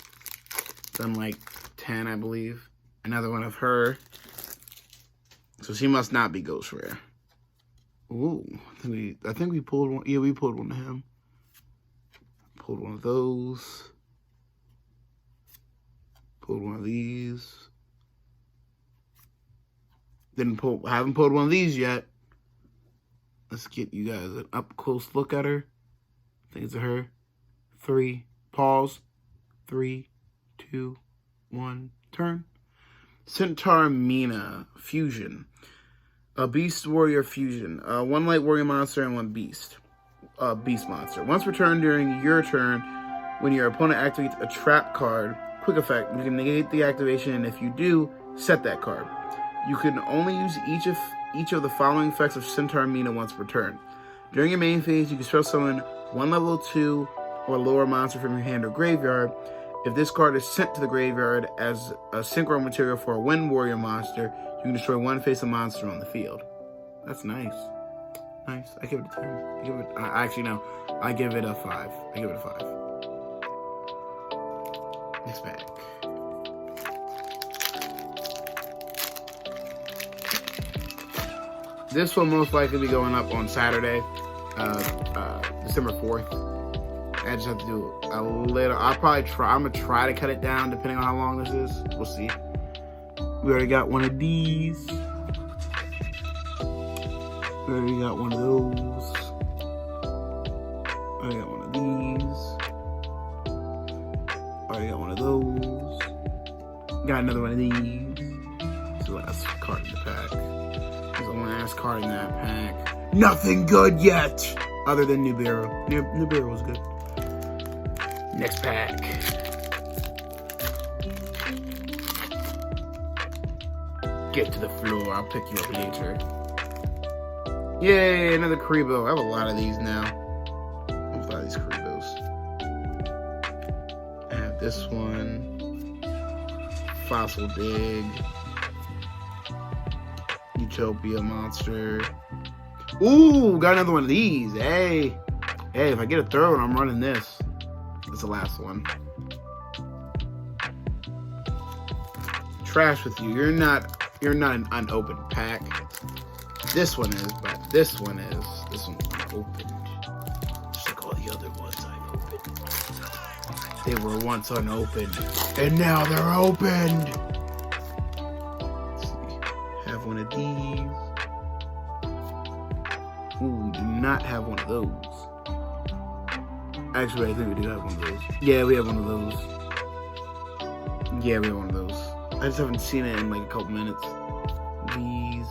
Done like 10, I believe. Another one of her. So she must not be Ghost Rare. Ooh, I think we pulled one. Yeah, we pulled one of him. Pulled one of those. Pulled one of these. Haven't pulled one of these yet. Let's get you guys an up close look at her. I think it's her. 3. Pause. 3, 2, 1. Turn. Centaur Mina Fusion. A Beast Warrior Fusion. 1 Light Warrior Monster and 1 Beast. Beast Monster. Once returned during your turn, when your opponent activates a trap card, quick effect, you can negate the activation, and if you do, set that card. You can only use each of the following effects of Centaur Mina once per turn. During your main phase, you can special summon 1 level 2 or lower monster from your hand or graveyard. If this card is sent to the graveyard as a synchro material for a Wind Warrior monster, you can destroy 1 face-up monster on the field. That's nice. Nice. I give it a 10. I give it a 5. I give it a 5. Next pack. This will most likely be going up on Saturday, December 4th. I just have to do a little. I'm gonna try to cut it down depending on how long this is. We'll see. We already got one of these. We already got one of those. I got one of these. Already got one of those. Got another one of these. It's the last card in the pack. There's the last card in that pack. Nothing good yet! Other than Nibiru. Nibiru was good. Next pack. Get to the floor. I'll pick you up later. Yay, another Kuribo. I have a lot of these now. I have a lot of these Kuribos. I have this one. Fossil Dig. Utopia Monster. Ooh, got another one of these. Hey, if I get a third one, I'm running this. It's the last one. Trash with you. You're not an unopened pack. This one is, but this one's unopened. Just like all the other ones I've opened. They were once unopened, and now they're opened. Let's see. Have one of these. Ooh, do not have one of those. Actually, I think we do have one of those. Yeah, we have one of those. Yeah, we have one of those. I just haven't seen it in like a couple minutes. These.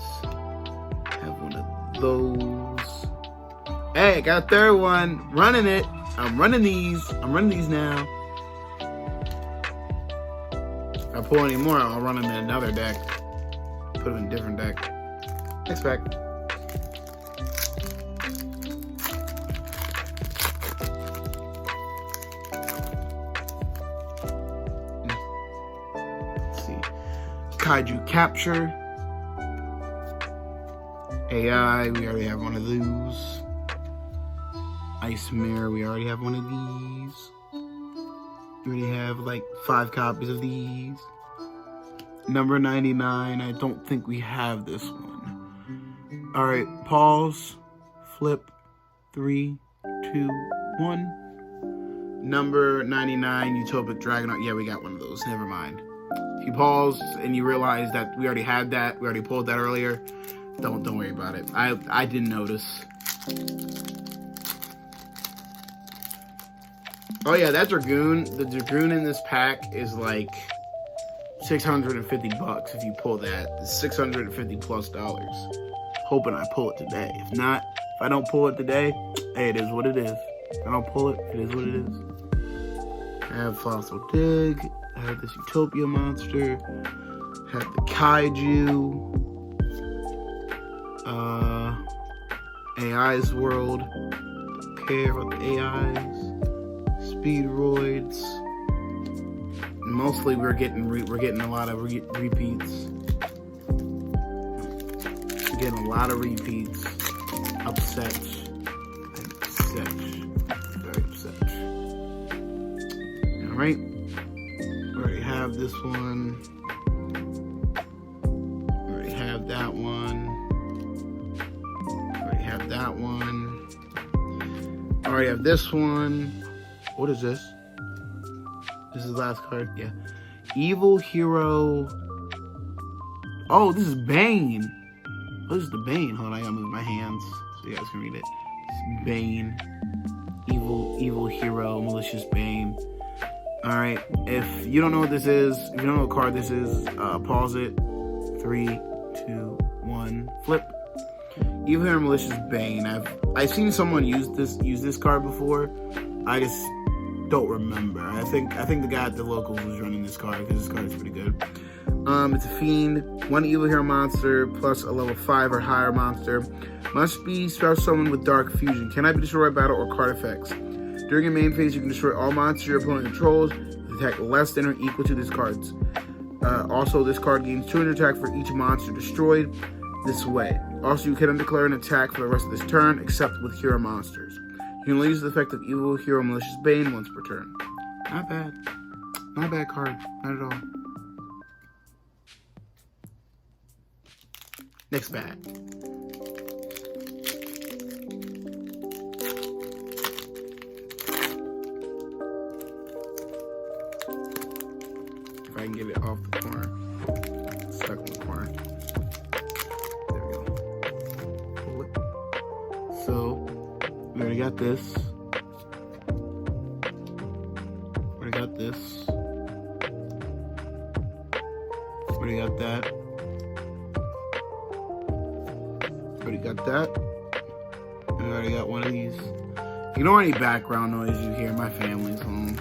Have one of those. Hey, got a third one. Running it. I'm running these. I'm running these now. If I pull any more, I'll run them in another deck. Put them in a different deck. Next pack. Kaiju Capture. AI, we already have one of those. Ice Mirror, we already have one of these. We already have like 5 copies of these. Number 99, I don't think we have this one. Alright, pause. Flip. 3, 2, 1. Number 99, Utopic Dragon. Yeah, we got one of those. Never mind. If you pause and you realize that we already had that, we already pulled that earlier, don't worry about it. I didn't notice. Oh yeah, that Dragoon. The Dragoon in this pack is like $650 if you pull that. It's $650 plus. Hoping I pull it today. If not, if I don't pull it today, hey, it is what it is. If I don't pull it, it is what it is. I have Fossil Dig. I have this Utopia Monster. I have the Kaiju. AI's World. Don't care about the AIs. Speedroids. Mostly we're getting a lot of repeats. We're getting a lot of repeats. Upset. Very upset. Alright. We already have this one. We already have that one. We already have have that one. I already have this one. What is this? This is the last card? Yeah. Evil Hero. Oh, this is Bane. Oh, this is the Bane. Hold on, I gotta move my hands so you guys can read it. It's Bane. Evil Hero, Malicious Bane. Alright, if you don't know what this is, if you don't know what card this is, pause it. 3, 2, 1, flip. Evil Hero, Malicious Bane. I've seen someone use this card before. I just don't remember. I think the guy at the locals was running this card because this card is pretty good. It's a fiend, 1 evil hero monster plus a level 5 or higher monster. Must be special summoned with dark fusion. Cannot be destroyed by battle or card effects. During your main phase, you can destroy all monsters your opponent controls with attack less than or equal to this card's. Also, this card gains 200 attack for each monster destroyed this way. Also, you cannot declare an attack for the rest of this turn except with hero monsters. You can only use the effect of Evil Hero Malicious Bane once per turn. Not bad. Not a bad card. Not at all. Next bag. If I can get it off the corner. Stuck in the corner. There we go. Pull it. So, we already got this. Already got this. Already got that. Already got that. And I already got one of these. Ignore any background noise you hear. My family's home.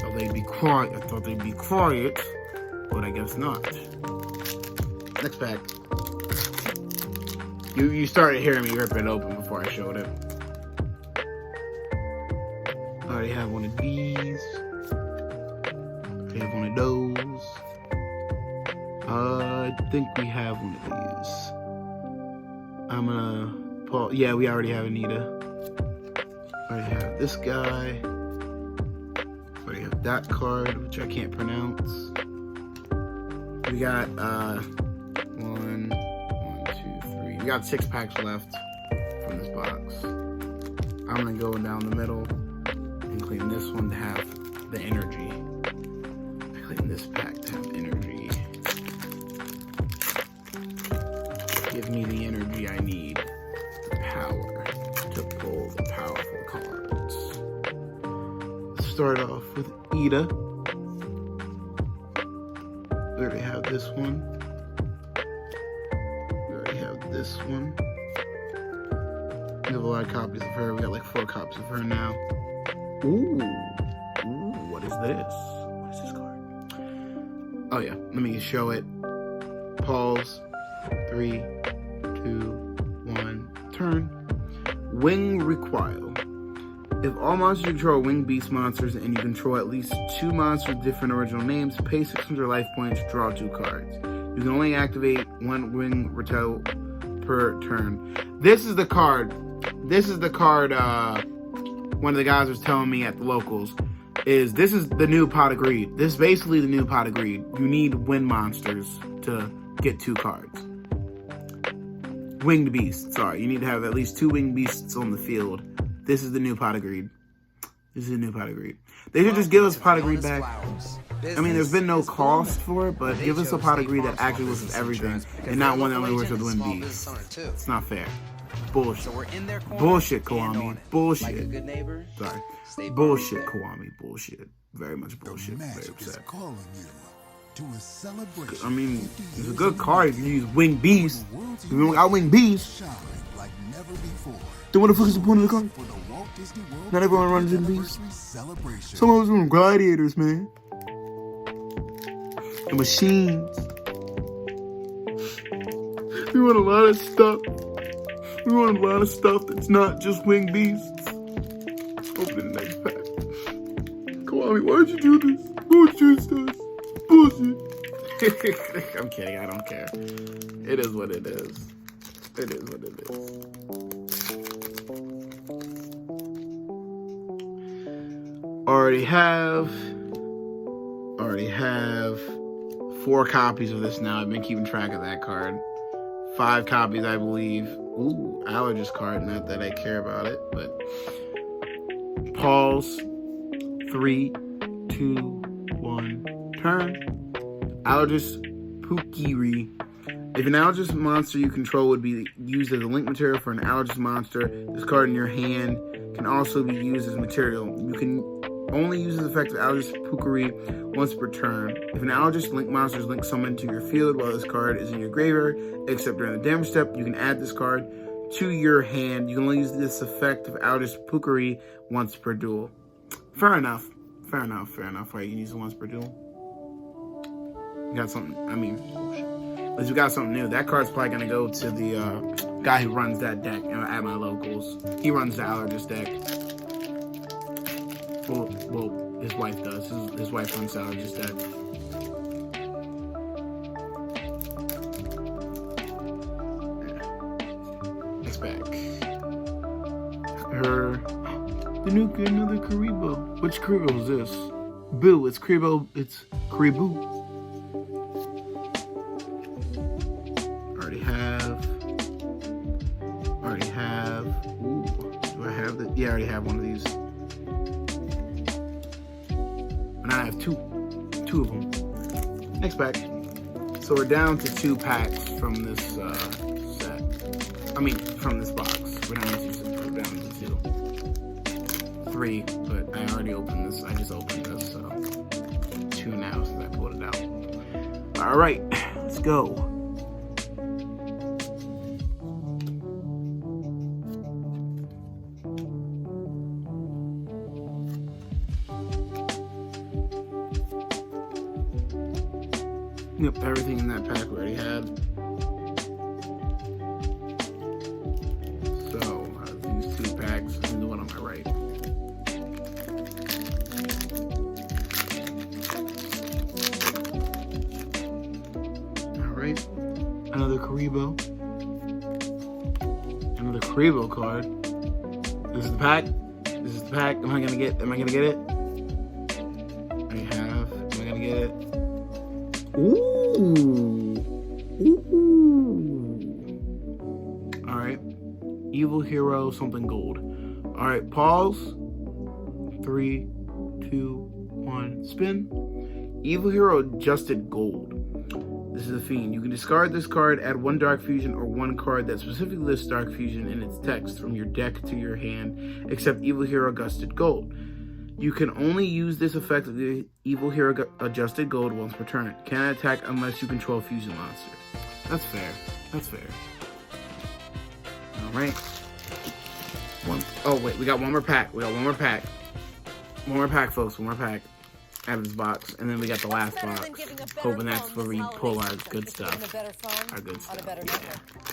Thought they'd be quiet. I thought they'd be quiet, but I guess not. Next pack. You started hearing me rip it open before I showed it. I already have one of these. I have one of those. I think we have one of these. I'm gonna pull. Yeah, we already have Anita. I already have this guy. I already have that card, which I can't pronounce. We got 1, 2, 3. We got 6 packs left from this box. I'm gonna go down the middle and clean this one to have the energy. Clean this pack to have energy. Give me the energy I need, the power to pull the powerful cards. Let's start off with Ida. We already have this one. We already have this one. We have a lot of copies of her. We got like 4 copies of her now. Ooh, what is this? What is this card? Oh yeah, let me show it. Pause. 3, 2, 1, turn. Wing Recoil. If all monsters you control are winged beast monsters and you control at least 2 monsters with different original names, pay 600 life points, draw 2 cards. You can only activate 1 Wing Recoil per turn. This is the card. One of the guys was telling me at the locals. This is the new pot of greed. This is basically the new pot of greed. You need wind monsters to get 2 cards. Winged beasts, sorry. You need to have at least 2 winged beasts on the field. This is the new pot of greed. This is the new pot of greed. They should just give us pot of greed back. I mean, there's been no cost for it, but give us a pot of greed that actually works with everything, and not one that only works with winged beasts. It's not fair. Bullshit. Bullshit, Kiwami. Bullshit. Sorry. Bullshit, Kiwami. Bullshit. Very much bullshit. Very upset. I mean, it's a good card if you use Winged Beast. If you don't got Winged Beast, then what the fuck is the point of the card? Not everyone runs in Beast. Some of us run gladiators, man. And machines. We run a lot of stuff. We run a lot of stuff that's not just Winged Beasts. Let's open the next pack. Kiwami, why'd you do this? Why'd you do this? Bullshit. I'm kidding, I don't care. It is what it is. It is what it is. Already have 4 copies of this now. I've been keeping track of that card. 5 copies, I believe. Ooh, allergist card. Not that I care about it, but pause. 3, 2, 1, turn. Allergist Pukiri. If an allergist monster you control would be used as a link material for an allergist monster, this card in your hand can also be used as material. You can only use this effect of allergist Pukiri once per turn. If an allergist link monster is link summoned to your field while this card is in your graveyard, except during the damage step, you can add this card to your hand. You can only use this effect of allergist Pukiri once per duel. Fair enough. Fair enough. Right, you can use it once per duel. You got something, I mean, at least we got something new. That card's probably going to go to the guy who runs that deck at my locals. He runs the allergist deck. Well, his wife does. His wife runs the allergist deck. It's back. Another Kuribo. Which Kuribo is this? Boo. It's Kuribo. It's Kuribo. Already have. Ooh. Do I have the? Yeah, I already have one of these. And I have two of them. Next pack. So we're down to 2 packs from this set. I mean, from this box. We're down to 3, but I already opened this. I just opened this, so 2 now since I pulled it out. All right, let's go. Yep, everything in that pack we already had. So, these 2 packs, and the one on my right. Alright, another Kuribo. Another Kuribo card. This is the pack. Am I gonna get it? Am I gonna get it? Ooh. Alright. Evil Hero, something gold. Alright, pause. 3, 2, 1, spin. Evil Hero adjusted gold. This is a Fiend. You can discard this card, add 1 Dark Fusion or 1 card that specifically lists Dark Fusion in its text from your deck to your hand, except Evil Hero adjusted gold. You can only use this effect of the Evil Hero adjusted gold once per turn. Can't attack unless you control Fusion Monster. That's fair. Alright. Oh wait, we got one more pack. One more pack, folks. One more pack out of this box. And then we got the last box. Hoping that's where we pull our good stuff. Our good stuff.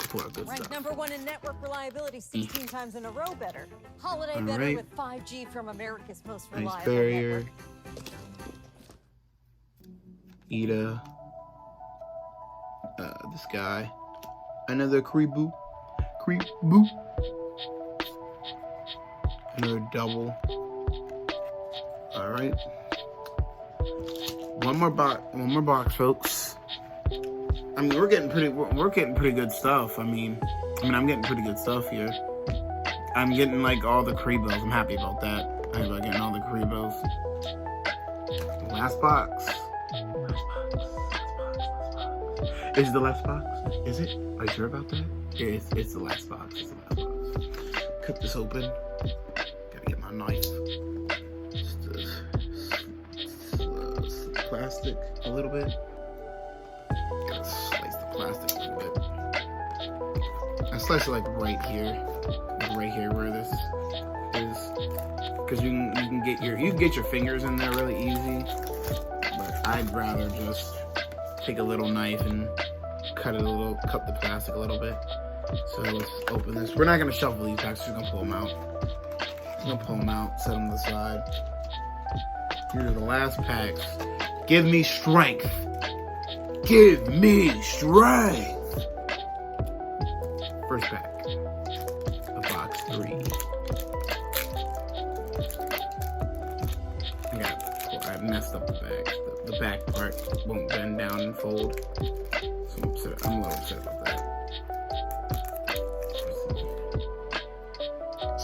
Pull our good Ranked stuff. #1 in network reliability 16 times in a row better. Holiday better Alright. with 5G from America's most Nice reliable barrier. network. Ida. This guy. Another Kuribo. Another double. Alright. One more box, folks. I mean, we're getting pretty good stuff. I mean, I'm getting pretty good stuff here. I'm getting like all the Kuribos. I'm happy about that. I'm happy about getting all the Kuribos. Last box. Is it the last box? Is it? Are you sure about that? It's the last box. Cut this open. Gotta get my knife. Just plastic a little bit. Gotta slice the plastic a little bit. I slice it like right here where this is, because you can get your fingers in there really easy. But I'd rather just take a little knife and cut the plastic a little bit. So let's open this. We're not gonna shuffle these packs. We're just gonna pull them out. Set them to the side. Here are the last packs. Give me strength. First pack of box 3. I messed up the back. The back part won't bend down and fold. So I'm a little upset about that.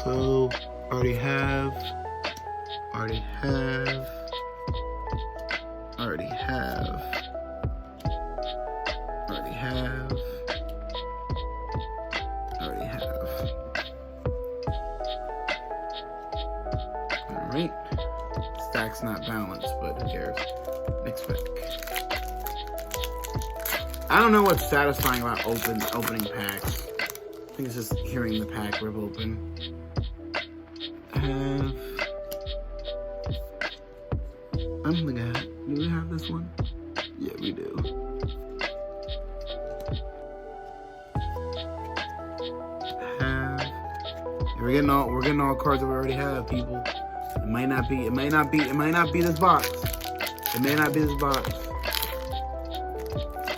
So, already have. Alright. Stack's not balanced, but who cares? Next pick. I don't know what's satisfying about opening packs. I think it's just hearing the pack rip open. I don't think I have. Do we have this one? Yeah, we do. We're getting all cards that we already have, people. It might not be this box. It may not be this box.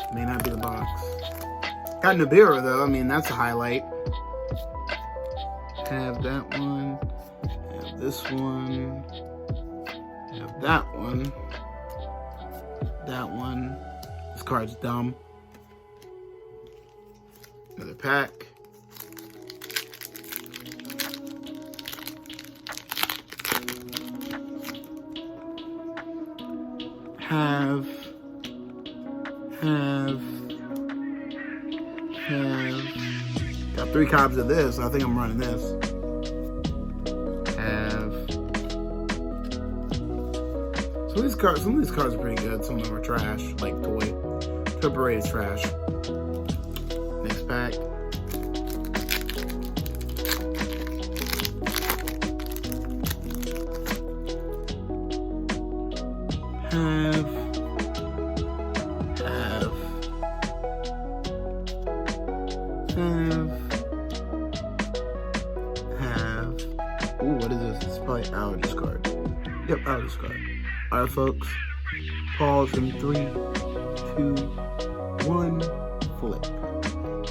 It may not be the box. Got Nibiru though, I mean that's a highlight. Have that one. Have this one. Have that one. That one. This card's dumb. Another pack. Have. Got 3 copies of this. I think I'm running this. Some of these cards are pretty good. Some of them are trash, like Toy. Parade is trash. Next pack. Have. Ooh, what is this? It's probably out of discard. Yep, out of discard. Alright, folks. Pause in 3, 2, 1. Flip.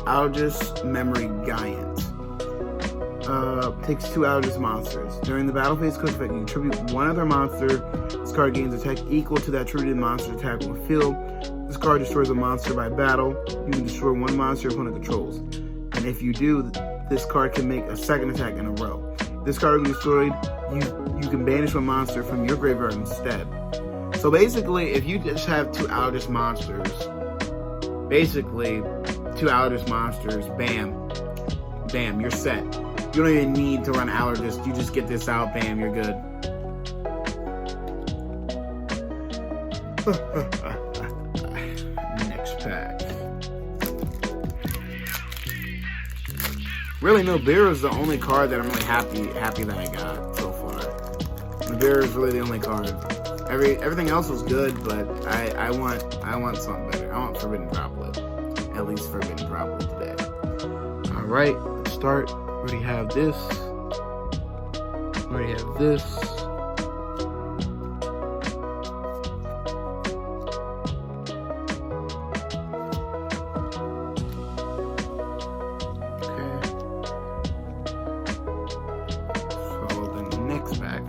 Algis Memory Giant. Takes 2 Algis monsters. During the battle phase code effect, you contribute 1 other monster. This card gains attack equal to that treated monster attack on the field. This card destroys a monster by battle. You can destroy 1 monster your opponent controls. And if you do, this card can make a second attack in a row. This card will be destroyed. You can banish 1 monster from your graveyard instead. So basically, if you just have 2 Algis monsters, bam, you're set. You don't even need to run Allergist. You just get this out, bam, you're good. Next pack. Really, Nibiru is the only card that I'm really happy that I got so far. Nibiru is really the only card. Everything else was good, but I want something better. I want Forbidden Droplet. At least Forbidden Droplet today. Alright, let's start. Already have this. Already have this. Okay. So the next pack.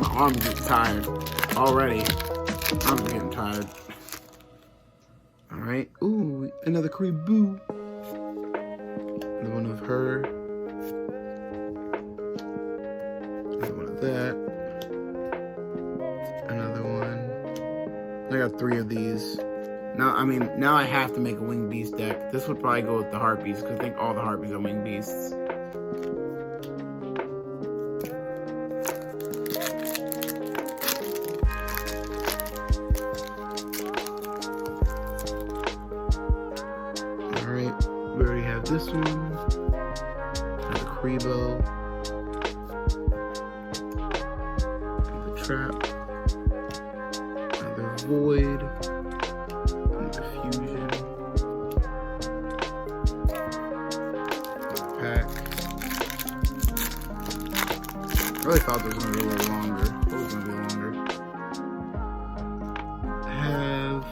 My arms get tired already. I'm getting tired. Alright. Ooh, another Cree Born. Another one of her. Another one of that. Another one. I got 3 of these. Now I have to make a Winged Beast deck. This would probably go with the Harpies, because I think all the Harpies are Winged Beasts. We already have this one. Another Kuribo. Another Trap. Another Void. Another Fusion. Another pack. I really thought this was going to be a little longer. I thought it was going to be longer. I have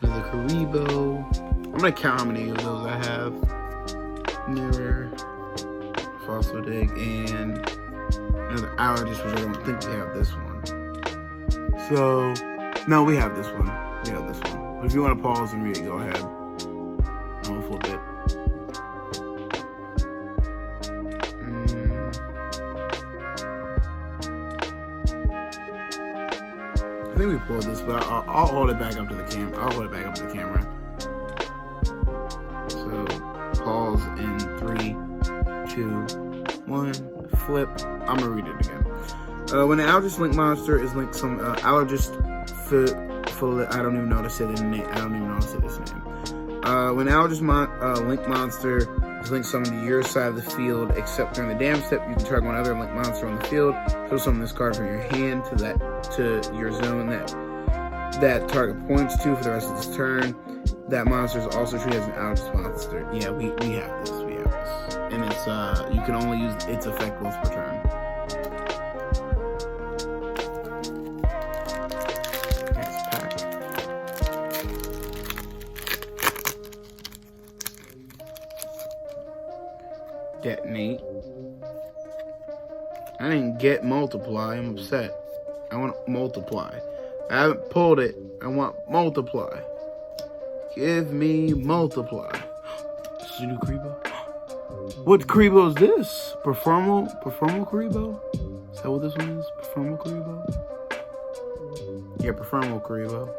another Kuribo. I'm gonna count how many of those I have. Mirror, Fossil Dig, and another Allergist, which I don't think we have this one. So, no, we have this one. We have this one. But if you want to pause and read it, go ahead. I'm gonna flip it. think we pulled this, but I'll hold it back up to the camera. I'll hold it back up to the camera. So, pause in 3, 2, 1, flip. I'm gonna read it again. When an Allergist Link monster is linked some Allergist I don't even know how to say the name. I don't even know how to say this name. When an Allergist Link monster is linked summon to your side of the field, except during the damage step, you can target one other Link monster on the field. So summon this card from your hand to your zone that target points to for the rest of this turn. That monster is also treated as an Allergist monster. Yeah, we have this. We have this, and it's you can only use its effect once per turn. Next pack. Detonate. I didn't get multiply. I'm upset. I want multiply. I haven't pulled it. I want multiply. Give me multiply. This is a new Kuribo. What Kuribo is this? Performal Kuribo? Is that what this one is? Performal Kuribo? Yeah, Performal Kuribo.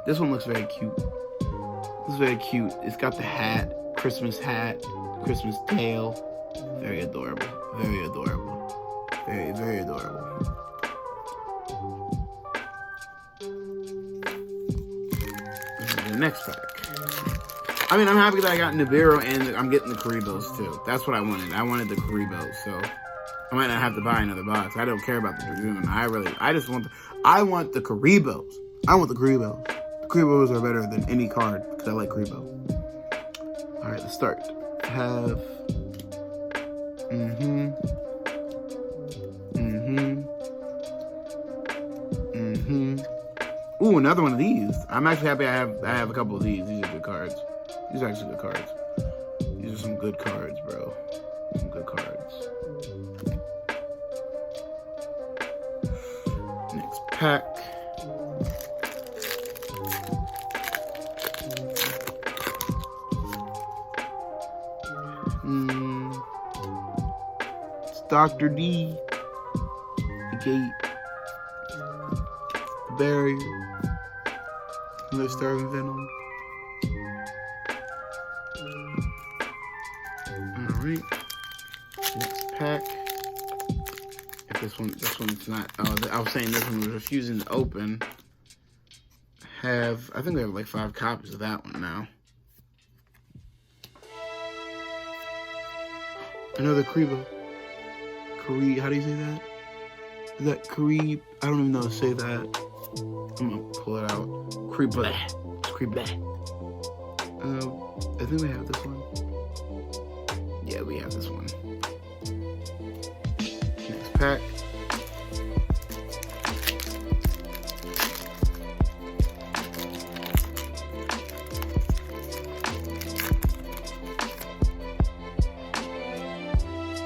This one looks very cute. This is very cute. It's got the hat, Christmas tail. Very adorable. Very adorable. Very, very adorable. The next pack. I mean, I'm happy that I got Nibiru and I'm getting the Kuribos too. That's what I wanted. I wanted the Kuribos, so I might not have to buy another box. I don't care about the Dragoon. I want the Kuribos. I want the Kuribos. The Kuribos are better than any card because I like Kuribo. All right, let's start. Have. Ooh, another one of these. I'm actually happy I have a couple of these. These are good cards. These are actually good cards. These are some good cards, bro. Some good cards. Next pack. It's Dr. D. The Gate. The Barrier. Another Starving Venom. Alright. Next pack. If this one's not, I was saying this one was refusing to open. I think we have like 5 copies of that one now. Another Kuribo. How do you say that? Is that Cree? I don't even know how to say that. I'm gonna pull it out. Kuribo. I think we have this one. Yeah, we have this one. Next pack.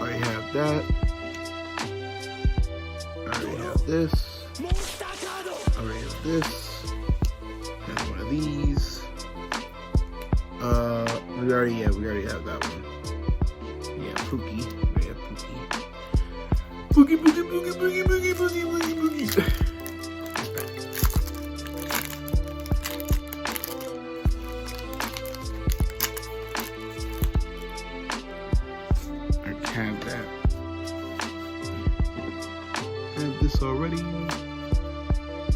Already have that. Already have this. Already have this. Have one of these. We already have that one. Yeah, Pookie. We have Pookie. Pookie. I have that. I have this already.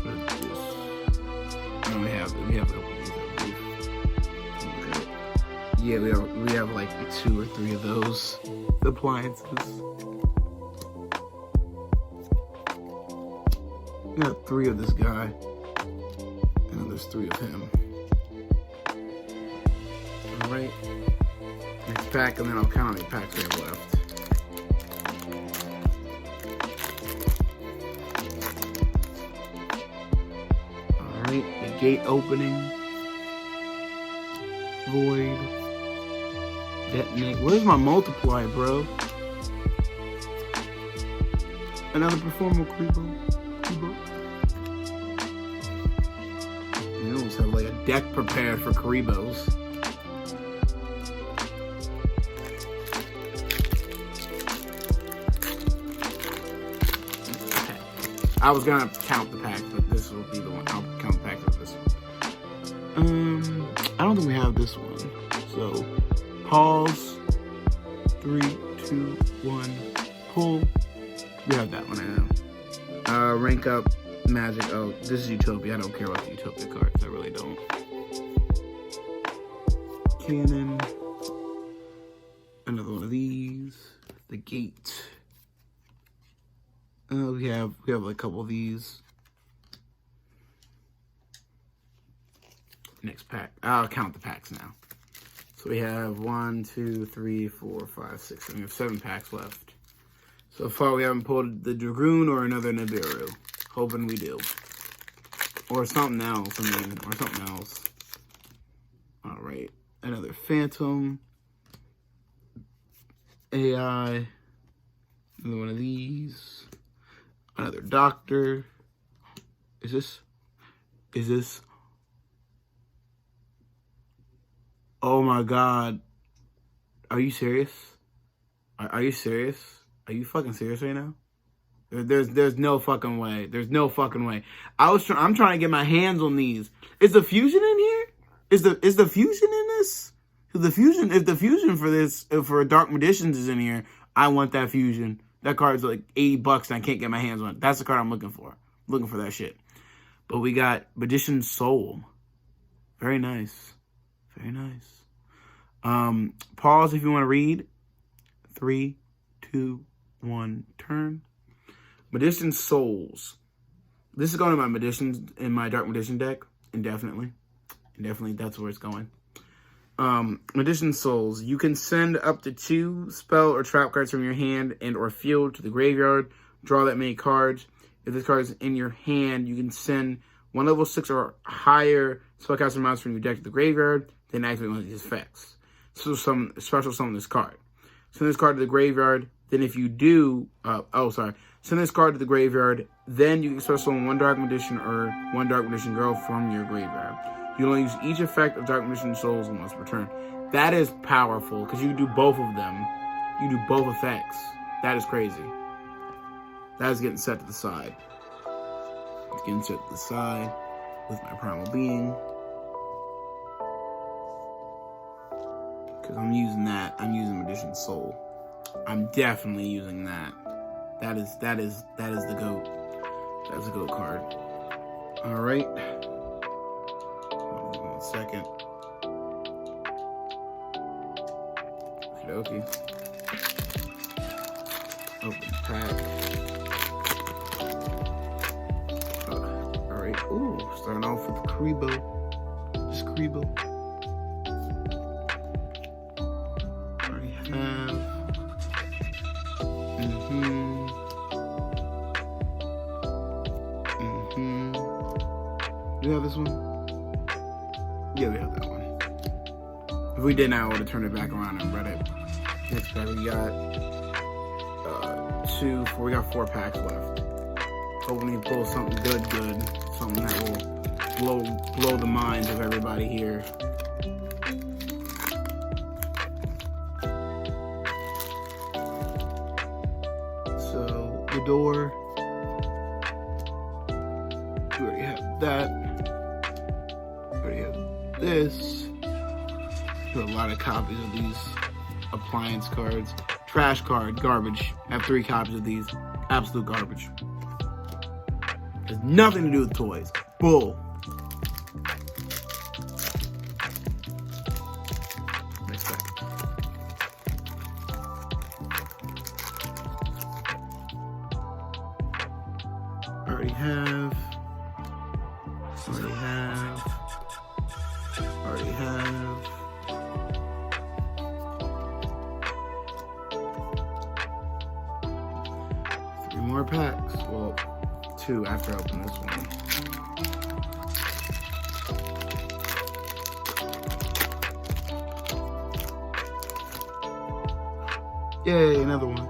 What is this? No, we have a couple of these, I believe. Okay. Yeah, we have like 2 or 3 of those appliances. We got 3 of this guy, and then there's 3 of him. All right, next pack, and then I'll count how many packs we have left. All right, the gate opening, void, detonate. Where's my multiply, bro? Another Performal Kuribo. You almost have like a deck prepared for Kuribos. I was gonna count the pack, but this will be the one. I don't think we have this one. So, pause. 3, 2, 1, pull. We have that one now. Rank up magic. Oh, this is Utopia. I don't care about the Utopia cards. I really don't. Cannon. Another one of these. The gate. We have a couple of these. Next pack. I'll count the packs now. So we have 1, 2, 3, 4, 5, 6. We have 7 packs left. So far we haven't pulled the Dragoon or another Nibiru. Hoping we do. Or something else. Or something else. Alright. Another Phantom. AI. Another one of these. Another Doctor. Is this? Oh my God. Are you serious? Are you serious? Are you fucking serious right now? There's no fucking way. There's no fucking way. I'm trying to get my hands on these. Is the fusion in here? Is the fusion in this? If the fusion for this, for Dark Magicians is in here, I want that fusion. That card's like $80 and I can't get my hands on it. That's the card I'm looking for. I'm looking for that shit. But we got Magician's Soul. Very nice. Very nice. Pause if you want to read. 3, 2, 1, turn. Magician's Souls. This is going to my Magicians in my Dark Magician deck. Indefinitely. Indefinitely, that's where it's going. Magician's Souls. You can send up to 2 spell or trap cards from your hand and or field to the graveyard. Draw that many cards. If this card is in your hand, you can send 1 level 6 or higher spellcaster amounts from your deck to the graveyard, then activate one of these effects. So special summon this card. Send this card to the graveyard, then if you do, send this card to the graveyard, then you can special summon 1 Dark Magician or 1 Dark Magician Girl from your graveyard. You only use each effect of Dark Magician Souls once per turn. That is powerful, because you can do both of them. You do both effects. That is crazy. That is getting set to the side. It's getting set to the side with my Primal Being. Because I'm using that. I'm using Magician's Soul. I'm definitely using that. That is the GOAT. That's a GOAT card. Alright. Hold on 1 second. Okay. Open pack. Alright. Ooh, starting off with Kuribo. Just Kuribo. Already have. Do we have this one? Yeah, we have that one. If we didn't, I would have turned it back around and read it. Next pack, we got 4 packs left. Hopefully we pull something good. Something that will blow the minds of everybody here. So, the door. We already have that. We already have this. We have a lot of copies of these appliance cards. Trash card, garbage. I have 3 copies of these. Absolute garbage. Has nothing to do with toys. Bull. Next pack. Already have. More packs. Well, 2 after I open this one. Yay, another one.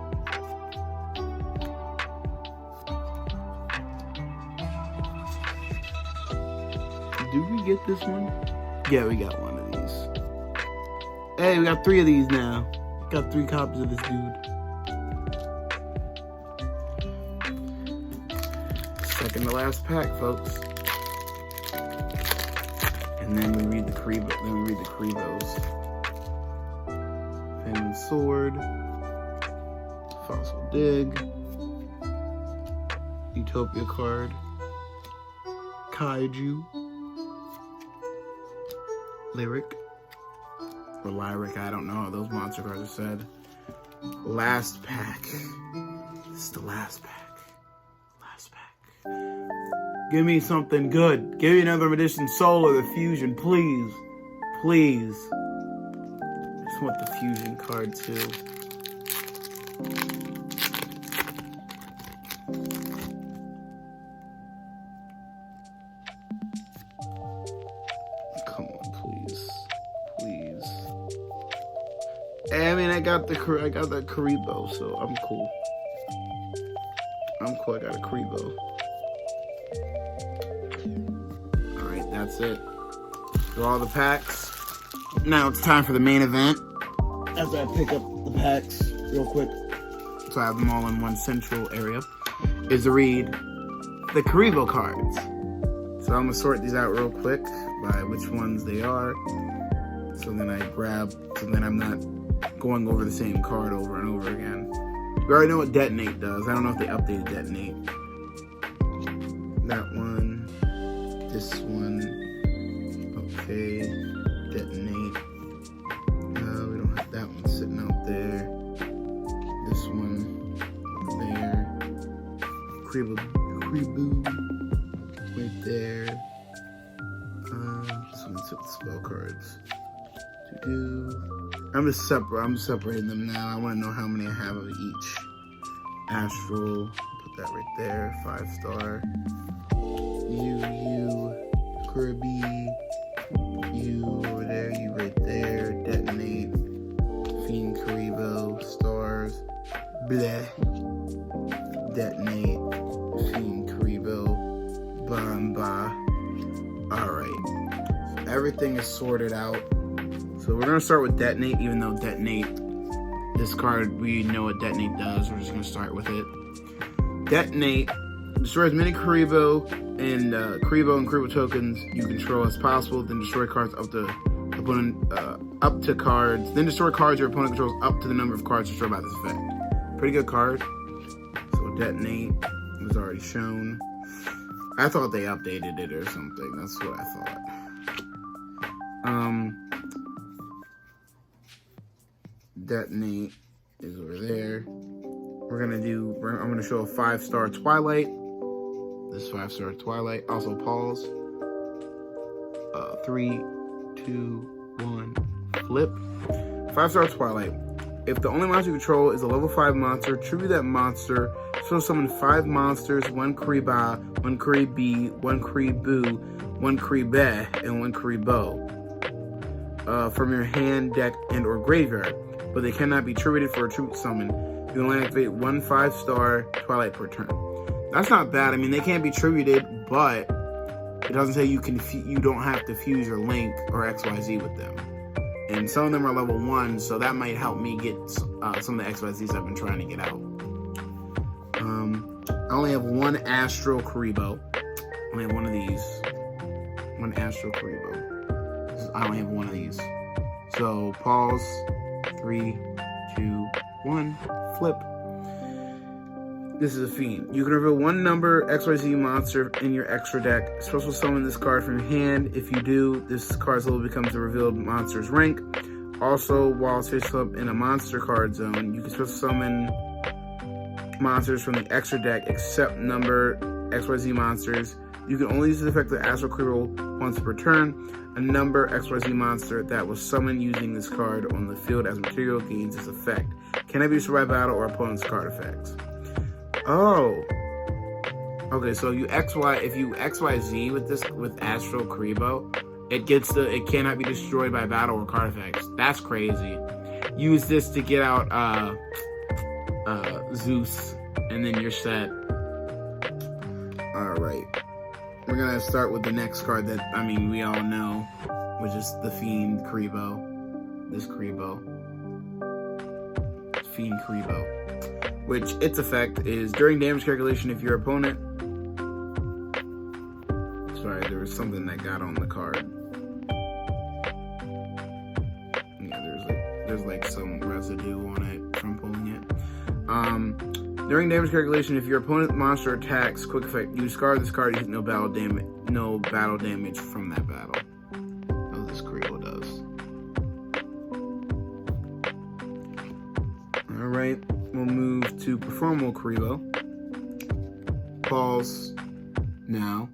Did we get this one? Yeah, we got one of these. Hey, we got 3 of these now. Got 3 copies of this dude. Second to last pack, folks. And then we read the Kuribos. Penguin Sword, Fossil Dig, Utopia card, Kaiju, Lyric, or Lyric, I don't know how those monster cards are said. Last pack. This is the last pack. Give me something good. Give me another Magician Soul or the Fusion, please. Please. I just want the Fusion card too. Come on, please. Please. I mean, I got that Kuribo, so I'm cool. I got a Kuribo. Alright, that's it. Do all the packs. Now it's time for the main event. After I pick up the packs real quick, so I have them all in one central area, is to read the Kuribo cards. So I'm going to sort these out real quick by which ones they are. So then I'm not going over the same card over and over again. We already know what Detonate does. I don't know if they updated Detonate. That one. This one. Okay. Detonate. We don't have that one sitting out there. This one. There. Kribo. Right there. This one took the spell cards. I'm separating them now. I want to know how many I have of each. Astral, put that right there. 5-star. You, Kirby, you over there, you right there. Detonate, Fiend Kuribo, stars, bleh. Detonate, Fiend Kuribo, Bamba. Alright, so everything is sorted out. So we're going to start with Detonate, even though Detonate, this card, we know what Detonate does. We're just going to start with it. Detonate destroys many Kuribo and Kuribo tokens you control as possible, then destroy cards up to cards. Then destroy cards your opponent controls up to the number of cards destroyed by this effect. Pretty good card. So Detonate was already shown. I thought they updated it or something. That's what I thought. Detonate is over there. I'm gonna show a 5-star Twilight. This 5-star Twilight. Also pause. 3, 2, 1, flip. 5-star Twilight. If the only monster you control is a level 5 monster, tribute that monster. So summon 5 monsters, 1 Kuriba, 1 Kuribi, 1 Kuribu, 1 Kuribe, and 1 Kuribo. From your hand, deck, and or graveyard. But they cannot be tributed for a tribute summon. You can only activate 1 5-star Twilight per turn. That's not bad. I mean, they can't be tributed, but it doesn't say you don't have to fuse or link or XYZ with them. And some of them are level 1, so that might help me get some of the XYZs I've been trying to get out. I only have 1 Astral Kuribo. I only have one of these. 1 Astral Kuribo. I only have one of these. So pause. 3, 2, 1, flip. This is a Fiend. You can reveal 1 number XYZ monster in your extra deck. Special summon this card from your hand. If you do, this card's level becomes the revealed monster's rank. Also, while it's face up in a monster card zone, you can special summon monsters from the extra deck except number XYZ monsters. You can only use the effect of Astral Kuribo once per turn. A number XYZ monster that was summoned using this card on the field as material gains this effect. Cannot be destroyed by battle or opponent's card effects. Oh. Okay, so if you XYZ with Astral Kuribo, it cannot be destroyed by battle or card effects. That's crazy. Use this to get out Zeus, and then you're set. Alright. We're gonna start with the next card that, we all know, which is the Fiend Kuribo. This Kuribo. Fiend Kuribo. Which, its effect is, during damage calculation, if your opponent... Sorry, there was something that got on the card. some residue on it from pulling it. During damage calculation, if your opponent monster attacks, quick effect, you discard this card, you get no battle damage from that battle. That's what this Kuribo does. Alright, we'll move to Performal Kuribo. Pause now.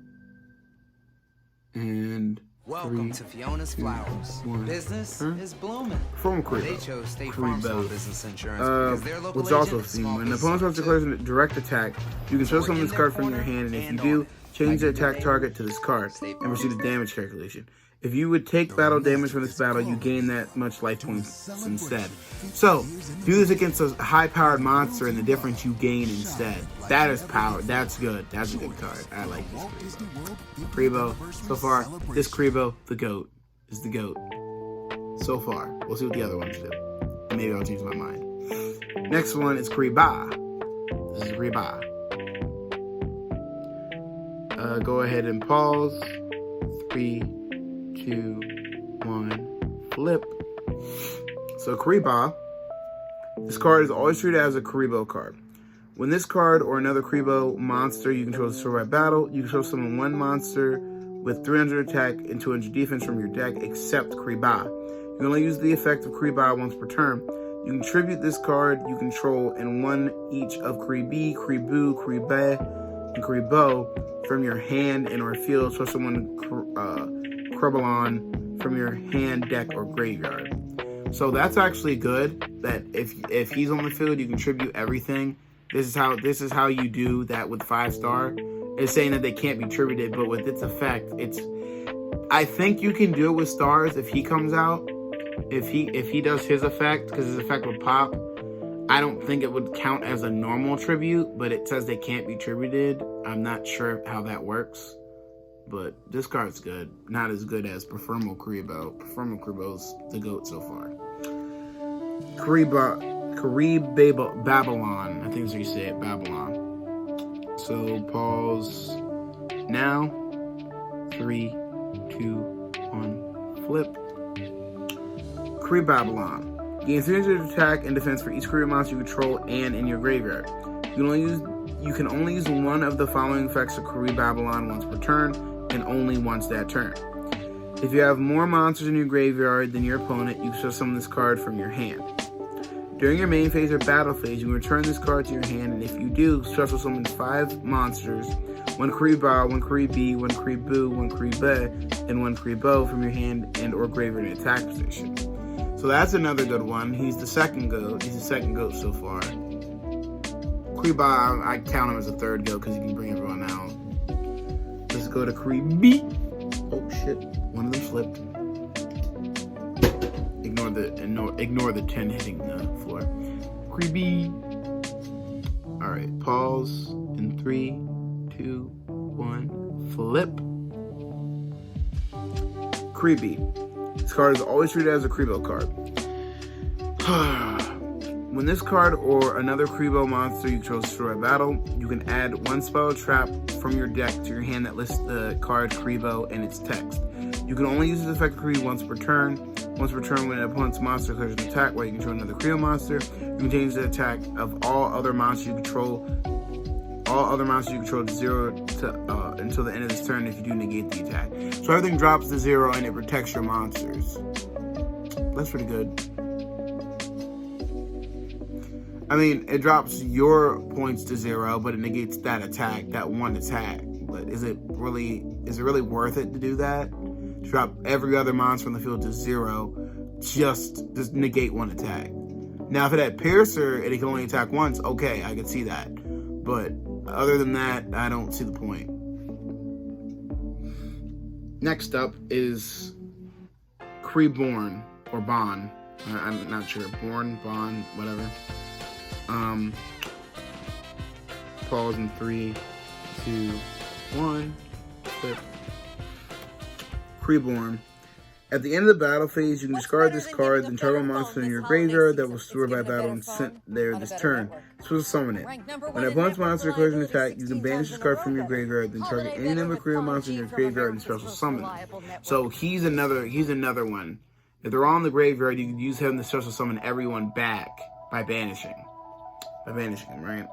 And Welcome to Fiona's Flowers. Business is blooming. Performal Kuribo. They chose State Farm's home business insurance because their local which is also a agent is theme. small When the business opponent wants to declare too. a direct attack, you can show someone this card from your hand, and if you do, change the attack target to this card and proceed to damage calculation. If you would take battle damage from this battle, you gain that much life points instead. So, do this against a high-powered monster, and the difference you gain instead. That is power. That's good. That's a good card. I like this Kuribo. So far, this Kuribo, the GOAT, is the GOAT. So far. We'll see what the other ones do. Maybe I'll change my mind. Next one is Kuribo. This is Kuribo. Go ahead and pause. 3, 2, 1, flip. So Kuribo, this card is always treated as a Kuribo card. When this card or another Kuribo monster you control is destroyed by battle, you control summon one monster with 300 attack and 200 defense from your deck except Kuribo. You can only use the effect of Kuribo once per turn. You can tribute this card you control and one each of Kuribi, Kuribu, Kuribe, and Kuribo from your hand and or field. So someone Kribolon from your hand, deck, or graveyard. So that's actually good. That if he's on the field, you contribute everything. This is how you do that with 5-star. It's saying that they can't be tributed, but with its effect, I think you can do it with stars if he comes out. If he does his effect, because his effect would pop. I don't think it would count as a normal tribute, but it says they can't be tributed. I'm not sure how that works. But this card's good. Not as good as Performal Kuribo. Performal Kuribo's the GOAT so far. Kuribo Babylon. I think that's how you say it. Babylon. So pause now. 3, 2, 1, flip. Cree Babylon. Gain 300 attack and defense for each Kuribo monster you control and in your graveyard. You can only use one of the following effects of Cree Babylon once per turn, and only once that turn. If you have more monsters in your graveyard than your opponent, you can show summon this card from your hand. During your main phase or battle phase, you can return this card to your hand, and if you do, special summon 5 monsters, 1 Kuribo, 1 Kuribi, 1 Kuribu, 1 Kuribe, and 1 Kuribo from your hand and or graveyard in attack position. So that's another good one. He's the second GOAT. He's the second GOAT so far. Kuribo, I count him as a third GOAT because he can bring everyone out. Let's go to Kuribi. Oh shit, one of them slipped. Ignore the 10 hitting the floor. Kuribi. Alright, pause in 3, 2, 1, flip. Kuribi. This card is always treated as a Kuribo card. When this card or another Kuribo monster you control is destroyed by battle, you can add 1 spell trap from your deck to your hand that lists the card Kuribo and its text. You can only use this effect of Kuribo once per turn. Once per turn, when an opponent's monster declares an attack while you control another Kuribo monster, you can change the attack of all other monsters you control. All other monsters you control to 0 until the end of this turn if you do negate the attack. So everything drops to 0 and it protects your monsters. That's pretty good. I mean, it drops your points to 0, but it negates that attack, that one attack. But is it really worth it to do that? To drop every other monster on the field to 0, just negate one attack. Now, if it had Piercer and it can only attack once, okay, I could see that. But other than that, I don't see the point. Next up is Cree Born, or Bon. I'm not sure. Born, Bon, whatever. Pause in 3, 2, 1, flip. Cree Born. At the end of the battle phase, you can discard this card, then target a monster in your graveyard that was destroyed by battle and sent there this turn. Supposed to summon it. When an opponent's monster declares an attack, you can banish this card from your graveyard, then target any number of Cree monsters in your graveyard and special summon them. So he's another one. If they're all in the graveyard, you can use him to special summon everyone back by banishing. By banishing him, right?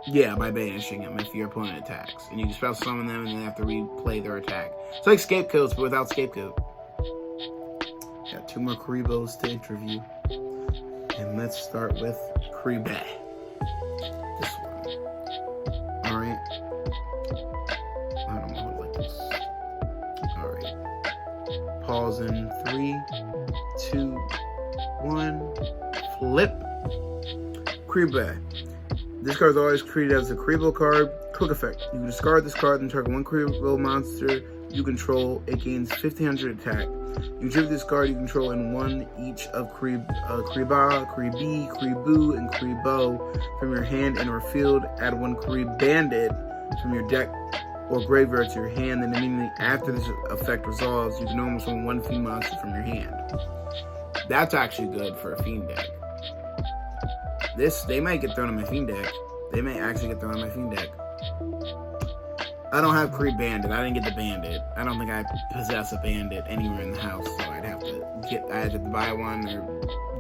Yeah, by banishing him if your opponent attacks. And you can special summon them and then have to replay their attack. It's like Scapegoats, but without Scapegoat. Got 2 more Kuribos to interview. And let's start with Kuribo. This one. Alright. I don't know what this. Alright. Pause in 3, 2, 1. Flip. Kuribo. This card is always treated as a Kuribo card. Quick effect. You can discard this card and target one Kuribo monster you control. It gains 1500 attack. You tribute this card you control in one each of Kuriba, Kuribi, Kuribu, and Kuribo from your hand and or field. Add 1 Bandit from your deck or graveyard to your hand. Then immediately after this effect resolves, you can normal summon 1 Fiend monster from your hand. That's actually good for a Fiend deck. They might get thrown in my Fiend deck. They may actually get thrown in my Fiend deck. I don't have Cree Bandit. I didn't get the Bandit. I don't think I possess a Bandit anywhere in the house, so I had to buy one or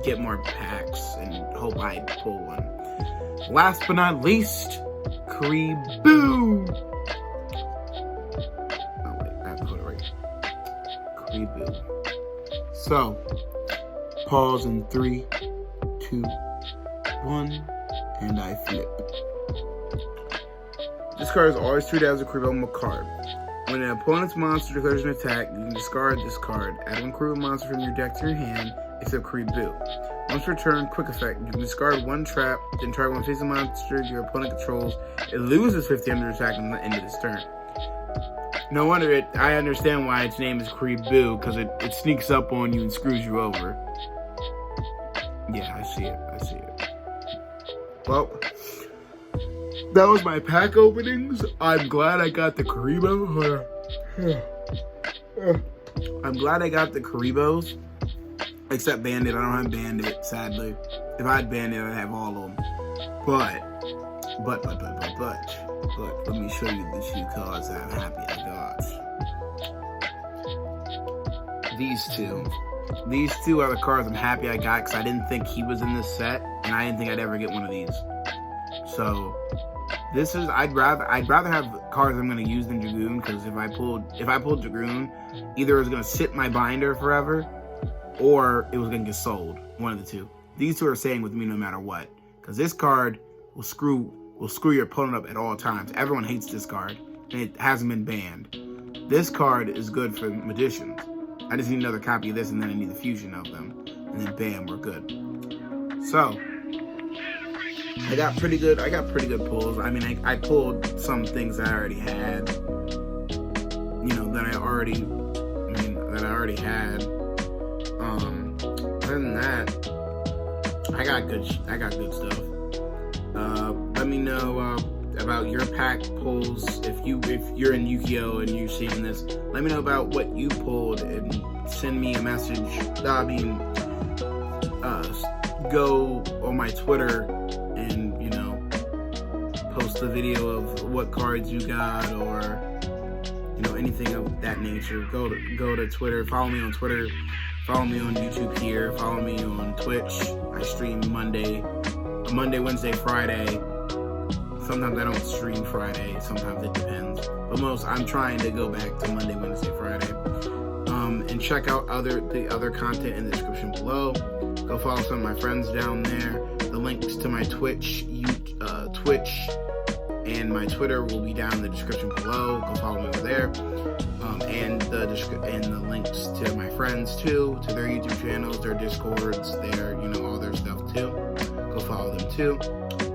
get more packs and hope I pull one. Last but not least, Kuribo. Oh wait, I have to put it right. Kuribo. So, pause in 3, 2, 1, and I flip. This card is always treated as a Kuribo card. When an opponent's monster declares an attack, you can discard this card. Add 1 Kuribo monster from your deck to your hand, except Kuribo. Once per turn, quick effect. You can discard 1 trap, then target 1 face-up monster your opponent controls. It loses 1500 attack at the end of this turn. No wonder I understand why its name is Kuribo, because it sneaks up on you and screws you over. Yeah, I see it. Well, that was my pack openings. I'm glad I got the Kuribo. I'm glad I got the Kuribos. Except Bandit. I don't have Bandit, sadly. If I had Bandit, I'd have all of them. But, let me show you the 2 cards that I'm happy I got. These two are the cards I'm happy I got because I didn't think he was in this set, and I didn't think I'd ever get one of these. So, I'd rather have cards I'm going to use than Dragoon, because if I pulled Dragoon, either it was going to sit in my binder forever, or it was going to get sold. One of the two. These 2 are staying with me no matter what, because this card will screw your opponent up at all times. Everyone hates this card, and it hasn't been banned. This card is good for magicians. I just need another copy of this, and then I need the fusion of them, and then bam, we're good. So, I got pretty good pulls. I mean, I pulled some things that I already had. That I already had. Other than that, I got good stuff. Let me know about your pack pulls. If you're in Yu-Gi-Oh and you're seeing this, let me know about what you pulled and send me a message. Go on my Twitter and post a video of what cards you got, or anything of that nature. Go to Twitter. Follow me on Twitter. Follow me on YouTube here. Follow me on Twitch. I stream Monday, Wednesday, Friday. Sometimes I don't stream Friday. Sometimes it depends. But I'm trying to go back to Monday, Wednesday, Friday. And check out the other content in the description below. Go follow some of my friends down there. The links to my Twitch and my Twitter will be down in the description below. Go follow me over there. And the links to my friends too, to their YouTube channels, their Discords, their all their stuff too. Go follow them too.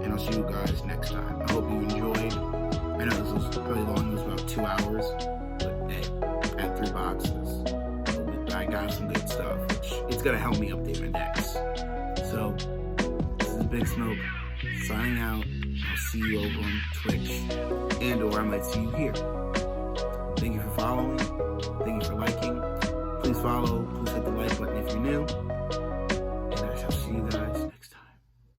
And I'll see you guys next time. I hope you enjoyed. I know this was really long. It was about 2 hours. But hey, I had 3 boxes. I got some good stuff, which it's gonna help me update my decks. So this is Big Smoke signing out. I'll see you over on Twitch, or I might see you here. Thank you for following. Thank you for liking. Please follow. Please hit the like button if you're new. And I shall see you guys